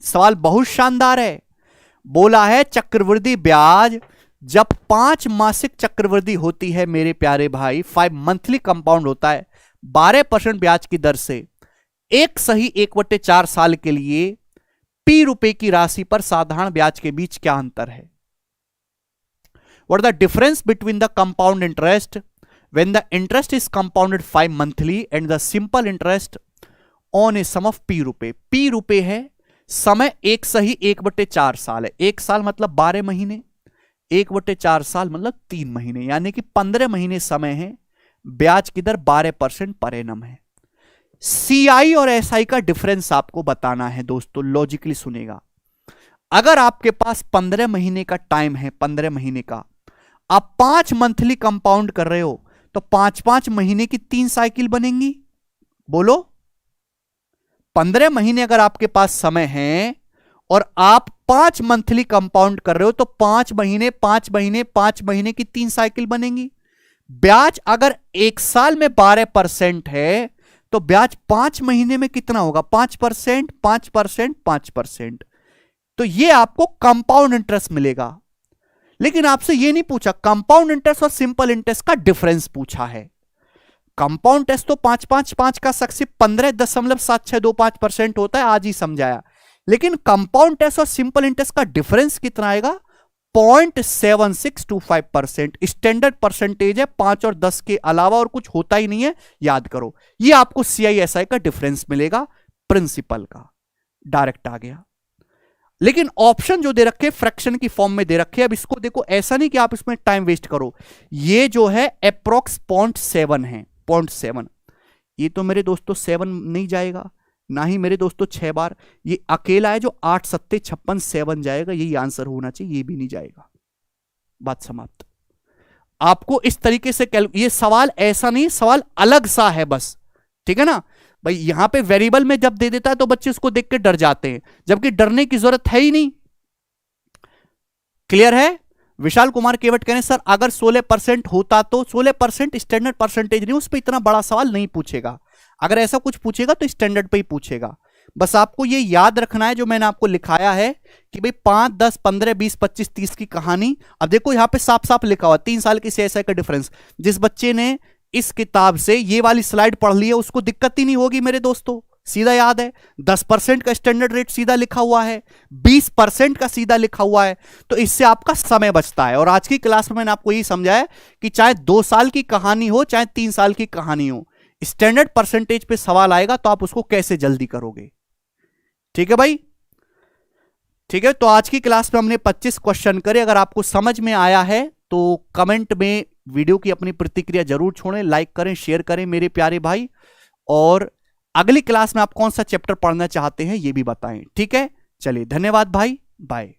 सवाल बहुत शानदार है। बोला है चक्रवृद्धि ब्याज जब 5 मासिक चक्रवृद्धि होती है मेरे प्यारे भाई, 5 मंथली कंपाउंड होता है 12% ब्याज की दर से, एक सही 1/4 साल के लिए P रुपए की राशि पर साधारण ब्याज के बीच क्या अंतर है? What is the difference between the compound interest when the interest is compounded 5 monthly and the simple interest on a sum of P रुपए? P रुपए है, समय एक सही 1/4 साल है। 1 साल मतलब 12 महीने, 1/4 साल मतलब 3 महीने, यानी कि 15 महीने समय है, ब्याज की दर 12% पर एनम है। सीआई और एसआई का डिफरेंस आपको बताना है दोस्तों, लॉजिकली सुनेगा। अगर आपके पास 15 महीने का टाइम है, 15 महीने का, आप 5 मंथली कंपाउंड कर रहे हो, तो 5-5 महीने की 3 साइकिल बनेंगी। बोलो, 15 महीने अगर आपके पास समय है और आप 5 मंथली कंपाउंड कर रहे हो, तो 5 महीने 5 महीने 5 महीने की 3 साइकिल बनेंगी। ब्याज अगर 1 साल में 12% है, तो ब्याज 5 महीने में कितना होगा? 5%, 5%, 5%। तो ये आपको कंपाउंड इंटरेस्ट मिलेगा। लेकिन आपसे ये नहीं पूछा कंपाउंड इंटरेस्ट और सिंपल इंटरेस्ट का डिफरेंस पूछा है। कंपाउंड टेस्ट तो 5-5-5 का सक्सेस 15.7625% होता है, आज ही समझाया। लेकिन कंपाउंड टेस्ट और सिंपल इंटरेस्ट का डिफरेंस कितना आएगा? 0.7625%। स्टैंडर्ड परसेंटेज है, 5 और 10 के अलावा और कुछ होता ही नहीं है, याद करो। ये आपको सीआईएसआई का डिफरेंस मिलेगा प्रिंसिपल का, डायरेक्ट आ गया। लेकिन ऑप्शन जो दे रखे फ्रैक्शन की फॉर्म में दे रखे, अब इसको देखो, ऐसा नहीं कि आप इसमें टाइम वेस्ट करो। ये जो है अप्रोक्स 0.7 है, 0.7। ये तो मेरे दोस्तों 7 नहीं जाएगा, ना ही मेरे दोस्तों 6 बार। ये अकेला है जो 8 सत्ते 56 7 जाएगा, यही आंसर होना चाहिए, ये भी नहीं जाएगा। बात समाप्त। आपको इस तरीके से ये सवाल ऐसा नहीं, सवाल अलग सा है बस, ठीक है ना भाई। यहां पे वेरिएबल में जब दे देता है तो बच्चे उसको देख के डर जाते हैं, जबकि डरने की जरूरत है ही नहीं। क्लियर है? विशाल कुमार केवट कह रहे हैं सर अगर 16% होता तो 16% स्टैंडर्ड परसेंटेज नहीं, उस पर इतना बड़ा सवाल नहीं पूछेगा। अगर ऐसा कुछ पूछेगा तो स्टैंडर्ड पे ही पूछेगा। बस आपको ये याद रखना है जो मैंने आपको लिखाया है कि भाई 5, 10, 15, 20, 25, 30 की कहानी। अब देखो यहां पे साफ साफ लिखा हुआ 3 साल की सीआईएसआई का डिफरेंस। जिस बच्चे ने इस किताब से ये वाली स्लाइड पढ़ ली है उसको दिक्कत ही नहीं होगी मेरे दोस्तों, सीधा याद है। 10% का स्टैंडर्ड रेट सीधा लिखा हुआ है, 20% का सीधा लिखा हुआ है, तो इससे आपका समय बचता है। और आज की क्लास में मैंने आपको यही समझाया कि चाहे 2 साल की कहानी हो चाहे 3 साल की कहानी हो, स्टैंडर्ड परसेंटेज पे सवाल आएगा तो आप उसको कैसे जल्दी करोगे। ठीक है भाई, ठीक है। तो आज की क्लास में हमने 25 क्वेश्चन करे। अगर आपको समझ में आया है तो कमेंट में वीडियो की अपनी प्रतिक्रिया जरूर छोड़ें, लाइक करें, शेयर करें मेरे प्यारे भाई। और अगली क्लास में आप कौन सा चैप्टर पढ़ना चाहते हैं ये भी बताएं, ठीक है। चलिए धन्यवाद भाई, बाय।